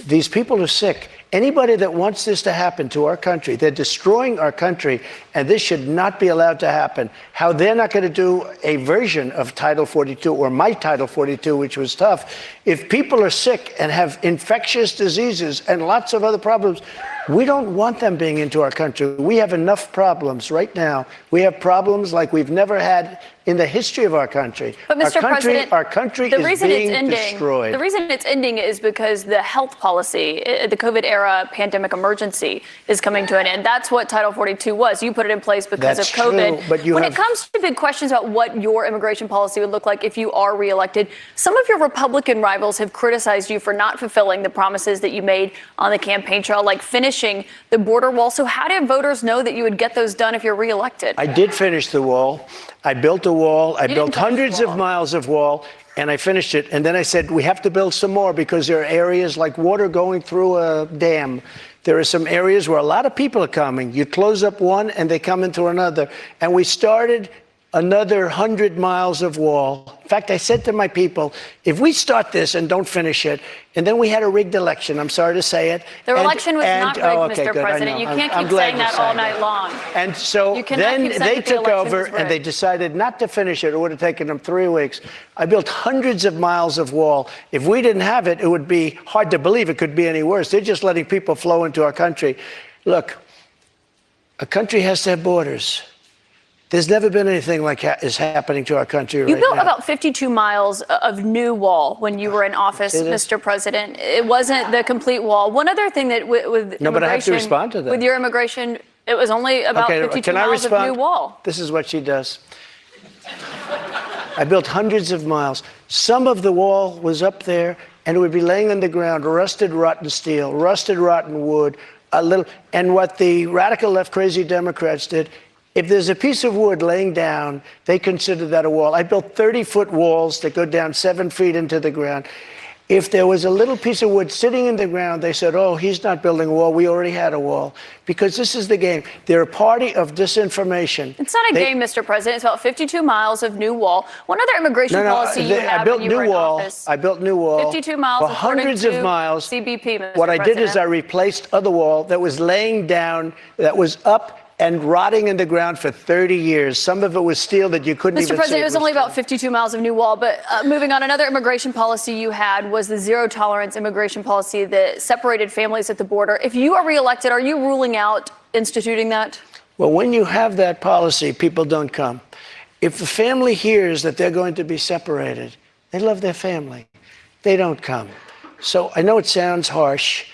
These people are sick. Anybody that wants this to happen to our country, they're destroying our country, and this should not be allowed to happen. How they're not going to do a version of Title 42 or my Title 42, which was tough. If people are sick and have infectious diseases and lots of other problems, we don't want them being into our country. We have enough problems right now. We have problems like we've never had in the history of our country. But Mr. President, our country is being destroyed. The reason it's ending is because the health policy, the COVID era pandemic emergency, is coming to an end. That's what Title 42 was. You put it in place because of COVID. True, but when it comes to big questions about what your immigration policy would look like if you are reelected, some of your Republican rivals have criticized you for not fulfilling the promises that you made on the campaign trail, like finishing the border wall. So how did voters know that you would get those done if you're reelected? I did finish the wall. I built a wall. I built hundreds of miles of wall, and I finished it. And then I said, we have to build some more because there are areas like water going through a dam. There are some areas where a lot of people are coming. You close up one and they come into another. And we started another 100 miles of wall. In fact, I said to my people, if we start this and don't finish it, and then we had a rigged election, I'm sorry to say it. The election was not rigged, Mr. President. You can't keep saying that all night long. And so then they took over and they decided not to finish it. It would have taken them 3 weeks. I built hundreds of miles of wall. If we didn't have it, it would be hard to believe it could be any worse. They're just letting people flow into our country. Look, a country has to have borders. There's never been anything like is happening to our country right now. You built about 52 miles of new wall when you were in office, Mr. President. It wasn't the complete wall. One other thing that with no, but I have to respond to that. With your immigration, it was only about 52 miles of new wall. This is what she does. I built hundreds of miles. Some of the wall was up there, and it would be laying on the ground, rusted, rotten steel, rusted, rotten wood, and what the radical left crazy Democrats did, if there's a piece of wood laying down, they consider that a wall. I built 30-foot walls that go down 7 feet into the ground. If there was a little piece of wood sitting in the ground, they said, oh, he's not building a wall. We already had a wall. Because this is the game. They're a party of disinformation. It's not a game, Mr. President. It's about 52 miles of new wall. One other immigration policy you had when you were in office. I built new wall. 52 miles for hundreds of miles. CBP, Mr. What I did President. is I replaced other wall that was laying down, that was up and rotting in the ground for 30 years. Some of it was steel that you couldn't even see. Mr. President, it was only about 52 miles of new wall. But moving on, another immigration policy you had was the zero tolerance immigration policy that separated families at the border. If you are reelected, are you ruling out instituting that? Well, when you have that policy, people don't come. If the family hears that they're going to be separated, they love their family. They don't come. So I know it sounds harsh,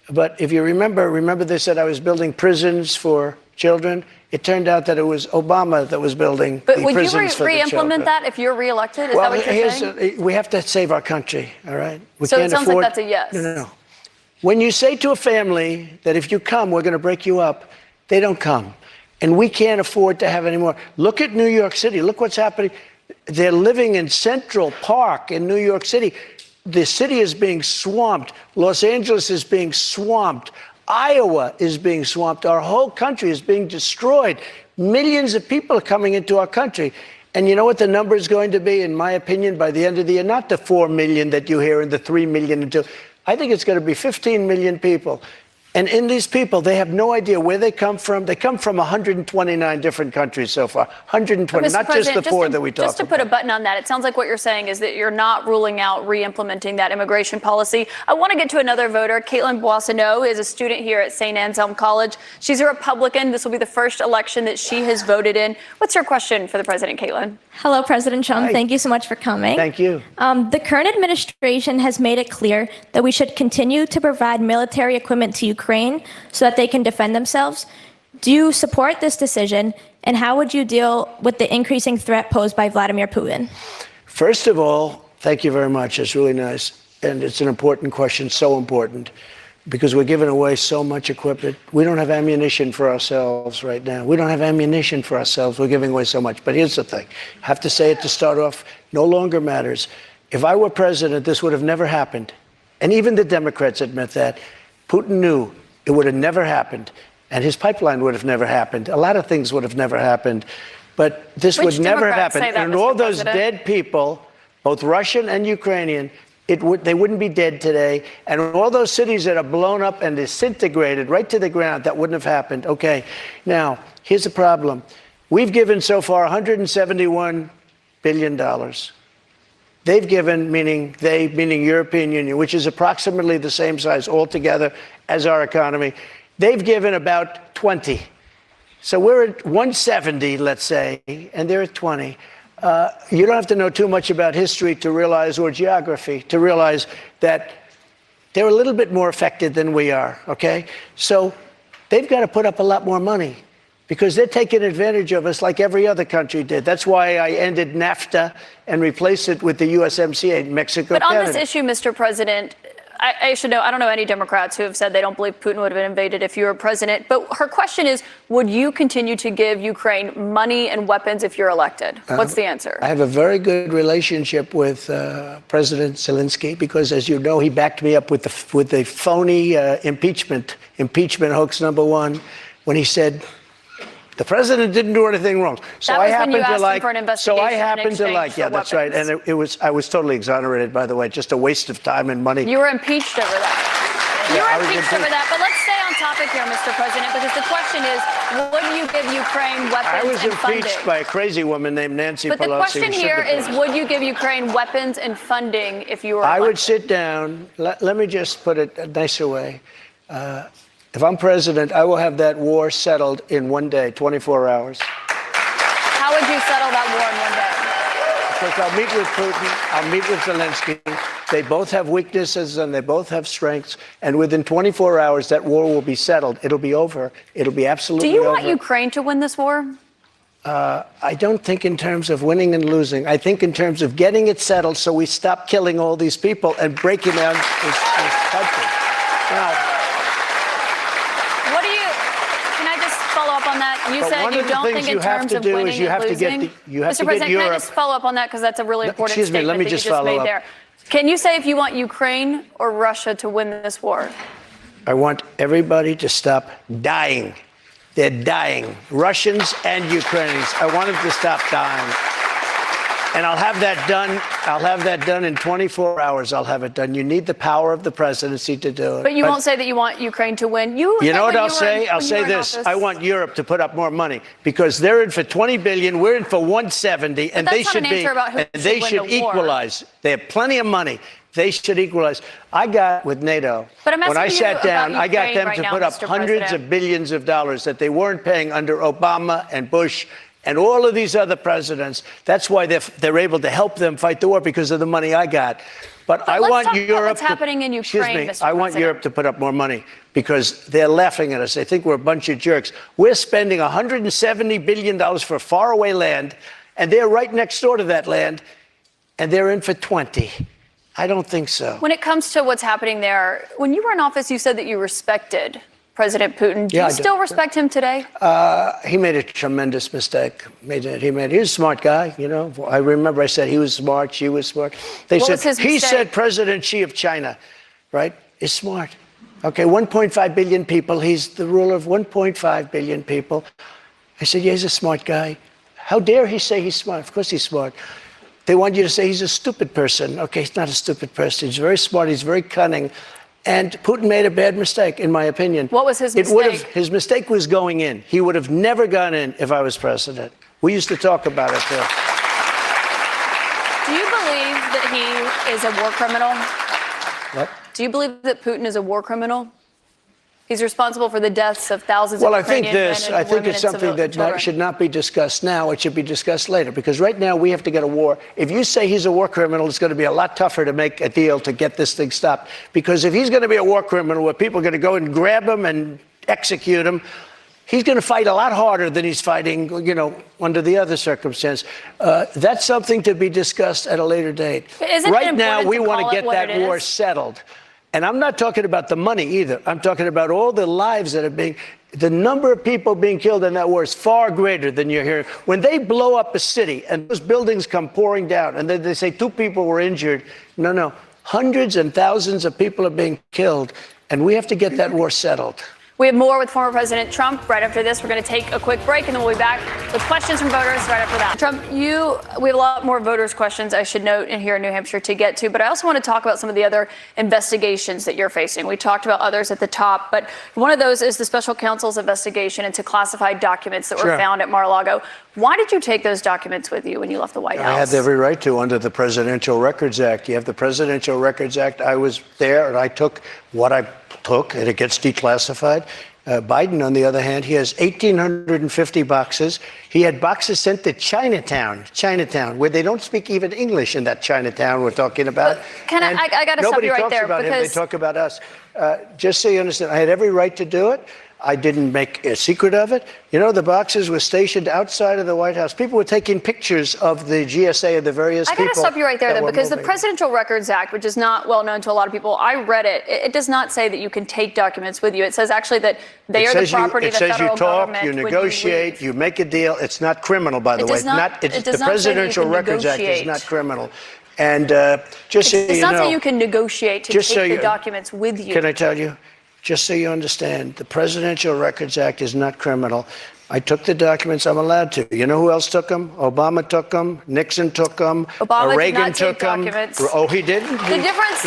but if you remember they said I was building prisons for children. It turned out that it was Obama that was building the prisons for the children. But would you re-implement that if you're reelected? Is that what you're saying? We have to save our country, all right? So it sounds like that's a yes. No. When you say to a family that if you come, we're going to break you up, they don't come. And we can't afford to have any more. Look at New York City. Look what's happening. They're living in Central Park in New York City. The city is being swamped. Los Angeles is being swamped. Iowa is being swamped. Our whole country is being destroyed. Millions of people are coming into our country. And you know what the number is going to be, in my opinion, by the end of the year? Not the 4 million that you hear and the 3 million. I think it's going to be 15 million people. And in these people, they have no idea where they come from. They come from 129 different countries so far. 120, not just the 4 that we talked about. Just to put a button on that, it sounds like what you're saying is that you're not ruling out re-implementing that immigration policy. I want to get to another voter. Caitlin Boissonneau is a student here at St. Anselm College. She's a Republican. This will be the first election that she has voted in. What's your question for the president, Caitlin? Hello, President Trump. Hi. Thank you so much for coming. Thank you. The current administration has made it clear that we should continue to provide military equipment to Ukraine so that they can defend themselves. Do you support this decision, and how would you deal with the increasing threat posed by Vladimir Putin? First of all, thank you very much. It's really nice. And it's an important question, so important. because we're giving away so much equipment. We don't have ammunition for ourselves right now. We don't have ammunition for ourselves. We're giving away so much. But here's the thing. I have to say it to start off. No longer matters. If I were president, this would have never happened. And even the Democrats admit that. Putin knew it would have never happened. And his pipeline would have never happened. A lot of things would have never happened. But this would never happen. And all those dead people, both Russian and Ukrainian, they wouldn't be dead today. And all those cities that are blown up and disintegrated right to the ground, that wouldn't have happened. Okay, now, here's the problem. We've given so far $171 billion. They've given, meaning European Union, which is approximately the same size altogether as our economy. They've given about 20. So we're at 170, let's say, and they're at 20. You don't have to know too much about history to realize, or geography, to realize that they're a little bit more affected than we are, okay? So they've got to put up a lot more money because they're taking advantage of us like every other country did. That's why I ended NAFTA and replaced it with the USMCA, Mexico, But on Canada. this issue, Mr. President, I should know, I don't know any Democrats who have said they don't believe Putin would have been invaded if you were president. But her question is, would you continue to give Ukraine money and weapons if you're elected? What's the answer? I have a very good relationship with President Zelensky because, as you know, he backed me up with the phony impeachment hoax number one when he said the president didn't do anything wrong. So I happen to like. So I happen to like. Yeah, that's right. And I was totally exonerated, by the way. Just a waste of time and money. You were impeached over that. You were impeached over that. But let's stay on topic here, Mr. President, because the question is, would you give Ukraine weapons and funding? I was impeached by a crazy woman named Nancy Pelosi. But the question here is, would you give Ukraine weapons and funding if you were elected? I would sit down. Let me just put it a nicer way. If I'm president, I will have that war settled in one day, 24 hours. How would you settle that war in one day? Because I'll meet with Putin, I'll meet with Zelensky. They both have weaknesses and they both have strengths. And within 24 hours, that war will be settled. It'll be over. It'll be absolutely over. Do you want Ukraine to win this war? I don't think in terms of winning and losing. I think in terms of getting it settled so we stop killing all these people and breaking down this country. Now, on that, you said you don't think in terms of winning and losing. Mr. President, can I just follow up on that because that's a really important statement that you just made there. Can you say if you want Ukraine or Russia to win this war? I want everybody to stop dying. They're dying, Russians and Ukrainians. I want them to stop dying. And I'll have that done. I'll have that done in 24 hours. I'll have it done. You need the power of the presidency to do it. But you won't say that you want Ukraine to win. You know what I'll say? I'll say this. I want Europe to put up more money because they're in for 20 billion. We're in for 170, and they should be. And they should equalize. They have plenty of money. They should equalize. I got with NATO. But I'm asking when I sat down, I got them right to now, put up Mr. hundreds President. of billions of dollars that they weren't paying under Obama and Bush and all of these other presidents. That's why they're able to help them fight the war because of the money I got. But I want talk Europe. about what's happening in Ukraine, Excuse me. I want Europe to put up more money because they're laughing at us. They think we're a bunch of jerks. We're spending $170 billion for faraway land, and they're right next door to that land, and they're in for 20. I don't think so. When it comes to what's happening there, when you were in office, you said that you respected President Putin. Do you still respect him today? He made a tremendous mistake. He was a smart guy, you know. I remember I said he was smart, she was smart. They What said was his he mistake? said President Xi of China, right, is smart. Okay, 1.5 billion people. He's the ruler of 1.5 billion people. I said, yeah, he's a smart guy. How dare he say he's smart? Of course he's smart. They want you to say he's a stupid person. Okay, he's not a stupid person. He's very smart. He's very cunning. And Putin made a bad mistake, in my opinion. What was his mistake? His mistake was going in. He would have never gone in if I was president. We used to talk about it, too. Do you believe that he is a war criminal? What? Do you believe that Putin is a war criminal? He's responsible for the deaths of thousands Well, of I think Ukrainian this. men I and think women it's and something civil that children. should not be discussed now. It should be discussed later. Because right now we have to get a war. If you say he's a war criminal, it's going to be a lot tougher to make a deal to get this thing stopped. Because if he's going to be a war criminal where people are going to go and grab him and execute him, he's going to fight a lot harder than he's fighting, you know, under the other circumstance. That's something to be discussed at a later date. Isn't it right now, important we to want call to it get what that it war is? settled. And I'm not talking about the money either. I'm talking about all the lives that are being, the number of people being killed in that war is far greater than you're hearing. When they blow up a city and those buildings come pouring down and then they say 2 people were injured, no, hundreds and thousands of people are being killed. And we have to get that war settled. We have more with former President Trump right after this. We're going to take a quick break, and then we'll be back with questions from voters right after that. Trump, we have a lot more voters' questions, I should note, in here in New Hampshire to get to, but I also want to talk about some of the other investigations that you're facing. We talked about others at the top, but one of those is the special counsel's investigation into classified documents that were found at Mar-a-Lago. Why did you take those documents with you when you left the White House? I had every right to under the Presidential Records Act. You have the Presidential Records Act. I was there, and I took what I took, and it gets declassified. Biden, on the other hand, he has 1,850 boxes. He had boxes sent to Chinatown, where they don't speak even English in that Chinatown we're talking about. But I got to stop you right there. Nobody talks about him. They talk about us. Just so you understand, I had every right to do it. I didn't make a secret of it. You know, the boxes were stationed outside of the White House. People were taking pictures of the GSA of the various people. I got to stop you right there, though, because moving. the Presidential Records Act, which is not well known to a lot of people, I read it. It does not say that you can take documents with you. It says actually that they are the property of the federal government. It says you talk, you negotiate, you make a deal. It's not criminal, by the way. The Presidential Records Act is not criminal. And just so you know, it's not that you can negotiate to take the documents with you. Can I tell you? Just so you understand, the Presidential Records Act is not criminal. I took the documents. I'm allowed to. You know who else took them? Obama took them. Nixon took them. Obama Reagan did not took take them. documents. Oh, he didn't? The difference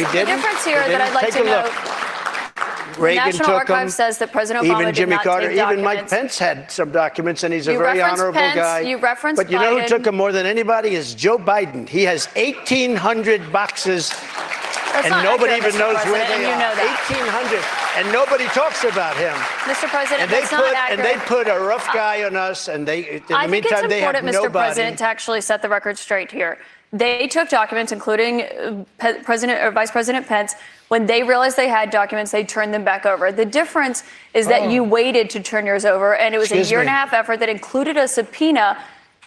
here that I'd like to note. Reagan National took them. Archives says that President Obama even Jimmy did not Carter, take even documents. Mike Pence had some documents, and he's a You very referenced honorable Pence, guy. you referenced But you know who Biden. took them more than anybody is Joe Biden. He has 1,800 boxes. That's And not nobody accurate, even Mr. knows where President, they and you are. know that. 1,800, and nobody talks about him. Mr. President, And they that's not accurate. they put a rough guy on us, and they. In the I think meantime, it's they have important, Mr. nobody. President, to actually set the record straight here. They took documents, including President or Vice President Pence. When they realized they had documents, they turned them back over. The difference is that you waited to turn yours over, and it was a year and a half effort that included a subpoena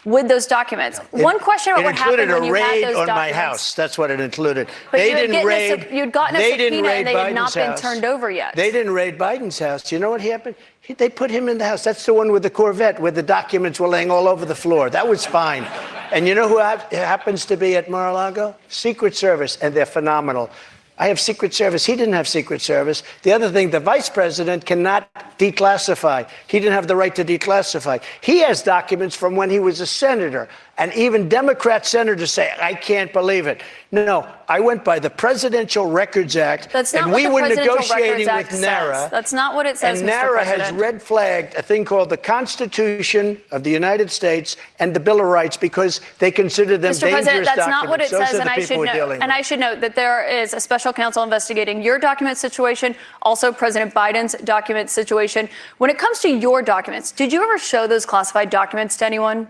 with those documents. One question about what happened when you had those documents. It included a raid on my house. That's what it included. But they didn't raid. You'd gotten a subpoena, and they had not been turned over yet. They didn't raid Biden's house. You know what happened? They put him in the house. That's the one with the Corvette, where the documents were laying all over the floor. That was fine. And you know who happens to be at Mar-a-Lago? Secret Service, and they're phenomenal. I have Secret Service. He didn't have Secret Service. The other thing, the vice president cannot declassify. He didn't have the right to declassify. He has documents from when he was a senator. And even Democrat senators say, I can't believe it. No, I went by the Presidential Records Act. That's not and what we the were Presidential negotiating Records with Act NARA. says. That's not what it says, And Mr. NARA President. has red flagged a thing called the Constitution of the United States and the Bill of Rights because they consider them Mr. dangerous President, that's documents. not what it Those says, are the and I should note that there is a special counsel investigating your document situation, also President Biden's document situation. When it comes to your documents, did you ever show those classified documents to anyone?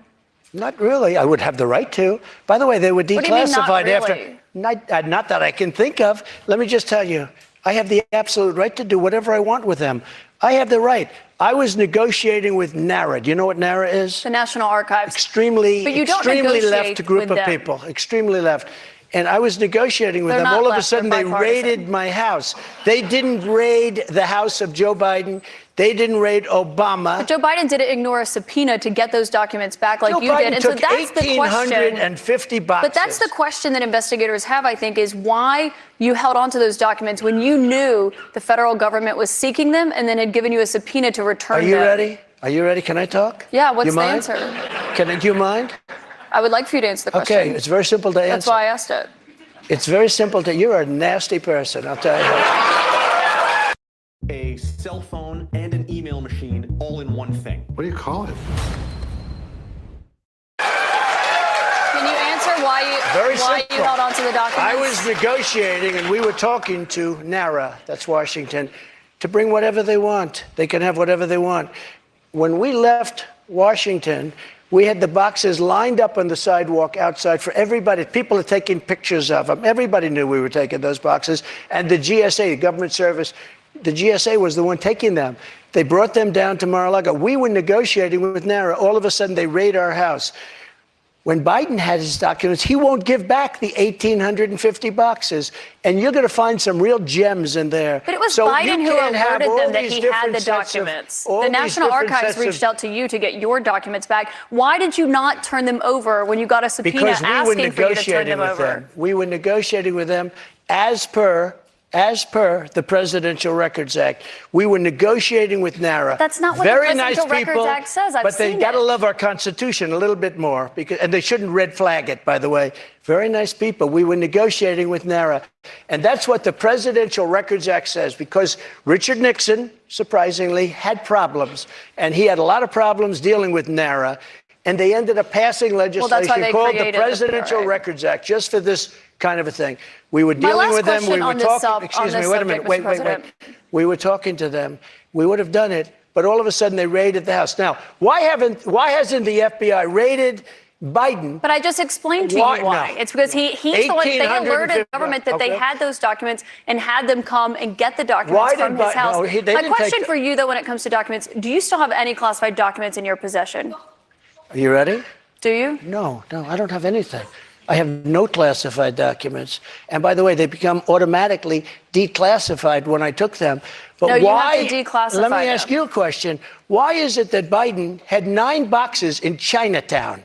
Not really. I would have the right to. By the way, they were What do you mean, not declassified really? after. Not that I can think of. Let me just tell you, I have the absolute right to do whatever I want with them. I have the right. I was negotiating with NARA. Do you know what NARA is? The National Archives. Extremely negotiate left group with of them. people. Extremely left. And I was negotiating with They're them. not All of a left, sudden, they're they bipartisan. raided my house. They didn't raid the house of Joe Biden. They didn't raid Obama. But Joe Biden didn't ignore a subpoena to get those documents back like Joe you Biden did. And so took that's the question. 1,850 boxes. But that's the question that investigators have, I think, is why you held on to those documents when you knew the federal government was seeking them and then had given you a subpoena to return them. Are you ready? Are you ready? Can I talk? Yeah, what's You the mind? answer? Do you mind? I would like for you to answer the question. Okay, it's very simple to answer. That's why I asked it. It's very simple to. You're a nasty person, I'll tell you. A cell phone and an email machine all in one thing. What do you call it? Can you answer why you held on to the documents? I was negotiating, and we were talking to NARA, that's Washington, to bring whatever they want. They can have whatever they want. When we left Washington, we had the boxes lined up on the sidewalk outside for everybody. People are taking pictures of them. Everybody knew we were taking those boxes. And the GSA, the government service, the GSA was the one taking them. They brought them down to Mar-a-Lago. We were negotiating with NARA. All of a sudden, they raid our house. When Biden had his documents, he won't give back the 1,850 boxes. And you're going to find some real gems in there. But it was So Biden you who can't have alerted all them that these he had different the sets of- documents. all The these National different Archives sets of- reached out to you to get your documents back. Why did you not turn them over when you got a subpoena Because we were asking for you to turn negotiating them with over? them. We were negotiating with them as per the Presidential Records Act. We were negotiating with NARA. That's not what the Very nice Presidential people, Records Act says. I've but they seen got to it. love our Constitution a little bit more, and they shouldn't red flag it, by the way. Very nice people. We were negotiating with NARA. And that's what the Presidential Records Act says, because Richard Nixon, surprisingly, had problems. And he had a lot of problems dealing with NARA. And they ended up passing that's why legislation they called the created the Presidential PRA. Records Act, just for this kind of a thing. We were My dealing last with them. question We were on this talking. Excuse me. Wait a minute. subject, Wait. Mr. President. We were talking to them. We would have done it, but all of a sudden they raided the house. Now, why hasn't the FBI raided Biden? But I just explained to you why. No. It's because he's the one, they alerted the government that they Okay. had those documents and had them come and get the documents Why from did his Biden- house. no, they My didn't take question the- for you, though, when it comes to documents, do you still have any classified documents in your possession? Are you ready? Do you? No, I don't have anything. I have no classified documents. And by the way, they become automatically declassified when I took them. But No, you have why? to declassify Let me them. ask you a question. Why is it that Biden had 9 boxes in Chinatown?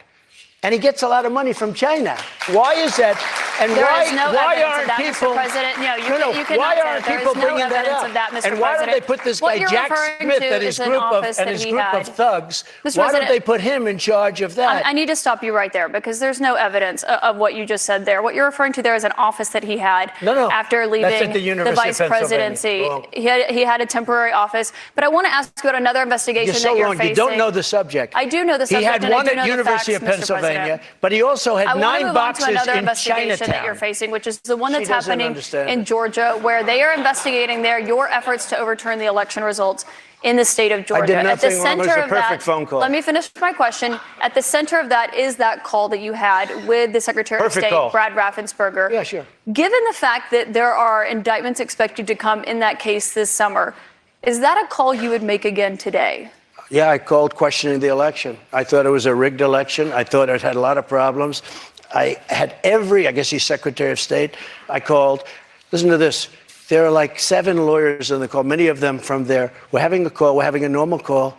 And he gets a lot of money from China. Why is that? And There why, is no why evidence aren't of that, people? Mr. President. No, you cannot why say aren't that. There people is no bringing that evidence up? of that, Mr. And why don't they President. put this What guy you're Jack referring Smith to and his is an group office that of he of had. thugs? Mr. Why don't President, they put him in charge of that? I need to stop you right there because there's no evidence of what you just said there. What you're referring to there is an office that he had No. after leaving That's at the University vice of Pennsylvania. presidency. Wrong. He had a temporary office. But I want to ask you about another investigation You're so that you're wrong. facing. You don't know the subject. I do know the subject. He had and I one do at know the University facts, of Mr. Pennsylvania, President. but he also had I want 9 to move boxes on to another in investigation Chinatown. that you're facing, which is the one She that's doesn't happening understand in it. Georgia, where they are investigating there your efforts to overturn the election results in the state of Georgia. did At the nothing wrong. It was center a of perfect that, phone call. let me finish my question. At the center of that is that call that you had with the Secretary Perfect of State, call. Brad Raffensperger. Yeah, sure. Given the fact that there are indictments expected to come in that case this summer, is that a call you would make again today? Yeah, I called questioning the election. I thought it was a rigged election. I thought it had a lot of problems. I had I guess he's Secretary of State. I called. Listen to this. There are like 7 lawyers on the call, many of them from there. We're having a call. We're having a normal call.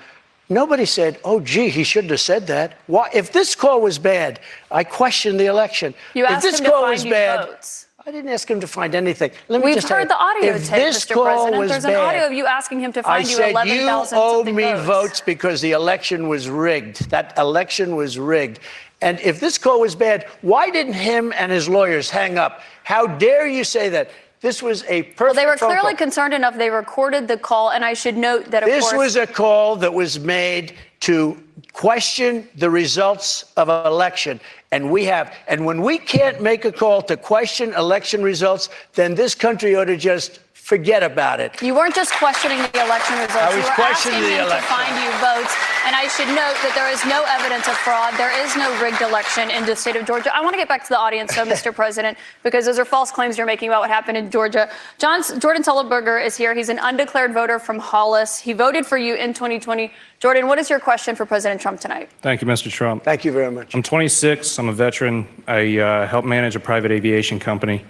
Nobody said, oh, gee, he shouldn't have said that. Why? If this call was bad, I questioned the election. You if asked this him to call find was you bad, votes. I didn't ask him to find anything. Let me We've just tell heard you, the audio if tape, this Mr. call President. was There's an bad, audio of you asking him to I find you said, 11,000 you owe something me votes. votes because the election was rigged. That election was rigged. And if this call was bad, why didn't him and his lawyers hang up? How dare you say that? This was a perfect Well, they were phone clearly call. concerned enough. They recorded the call, and I should note that, of This course, was a call that was made to question the results of an election. And when we can't make a call to question election results, then this country ought to just forget about it. you weren't just questioning the election results. I was you were questioning asking the him election. to find you votes. And I should note that there is no evidence of fraud. There is no rigged election in the state of Georgia. I want to get back to the audience, though, Mr. President, because those are false claims you're making about what happened in Georgia. Jordan Sullenberger is here. He's an undeclared voter from Hollis. He voted for you in 2020. Jordan, what is your question for President Trump tonight? Thank you, Mr. Trump. Thank you very much. I'm 26. I'm a veteran. I help manage a private aviation company.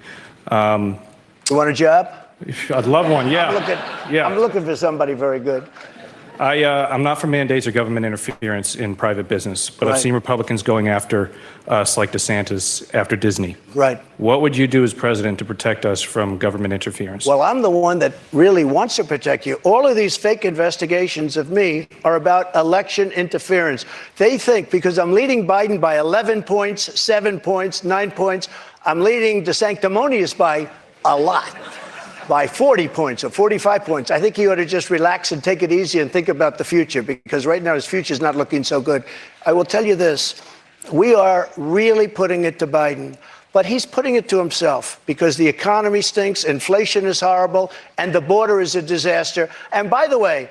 You want a job? I'd love one, yeah. I'm looking for somebody very good. I'm not for mandates or government interference in private business, but I've Right. seen Republicans going after us like DeSantis after Disney. Right. What would you do as president to protect us from government interference? Well, I'm the one that really wants to protect you. All of these fake investigations of me are about election interference. They think because I'm leading Biden by 11 points, 7 points, 9 points, I'm leading DeSanctimonious by a lot. By 40 points or 45 points. I think he ought to just relax and take it easy and think about the future, because right now his future is not looking so good. I will tell you this. We are really putting it to Biden, but he's putting it to himself because the economy stinks, inflation is horrible, and the border is a disaster. And by the way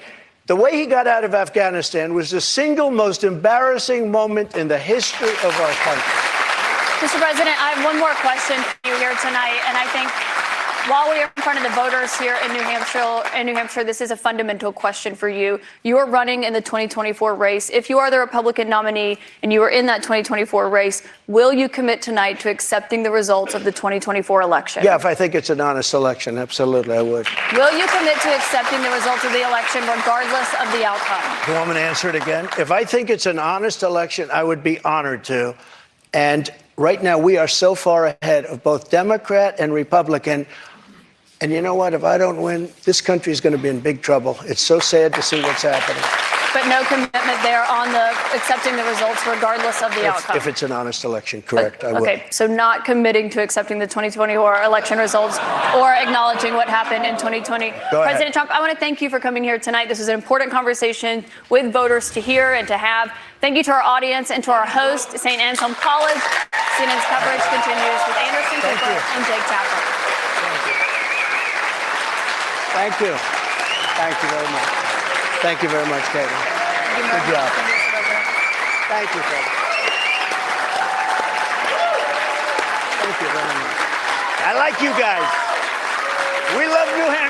he got out of Afghanistan was the single most embarrassing moment in the history of our country. Mr. President, I have one more question for you here tonight, and I think While we are in front of the voters here in New Hampshire, this is a fundamental question for you. You are running in the 2024 race. If you are the Republican nominee and you are in that 2024 race, will you commit tonight to accepting the results of the 2024 election? Yeah, if I think it's an honest election, absolutely, I would. Will you commit to accepting the results of the election regardless of the outcome? You want me to answer it again? If I think it's an honest election, I would be honored to. And right now, we are so far ahead of both Democrat and Republican. And you know what? If I don't win, this country is going to be in big trouble. It's so sad to see what's happening. But no commitment there on the accepting the results regardless of the outcome. If it's an honest election, correct, I will. Okay, so not committing to accepting the 2024 election results or acknowledging what happened in 2020. Go ahead. President Trump, I want to thank you for coming here tonight. This is an important conversation with voters to hear and to have. Thank you to our audience and to our host, St. Anselm College. CNN's coverage continues with Anderson Cooper and Jake Tapper. Thank you. Thank you very much. Thank you very much, Katie. Good job. Thank you, Katie. Thank you very much. I like you guys. We love New Hampshire.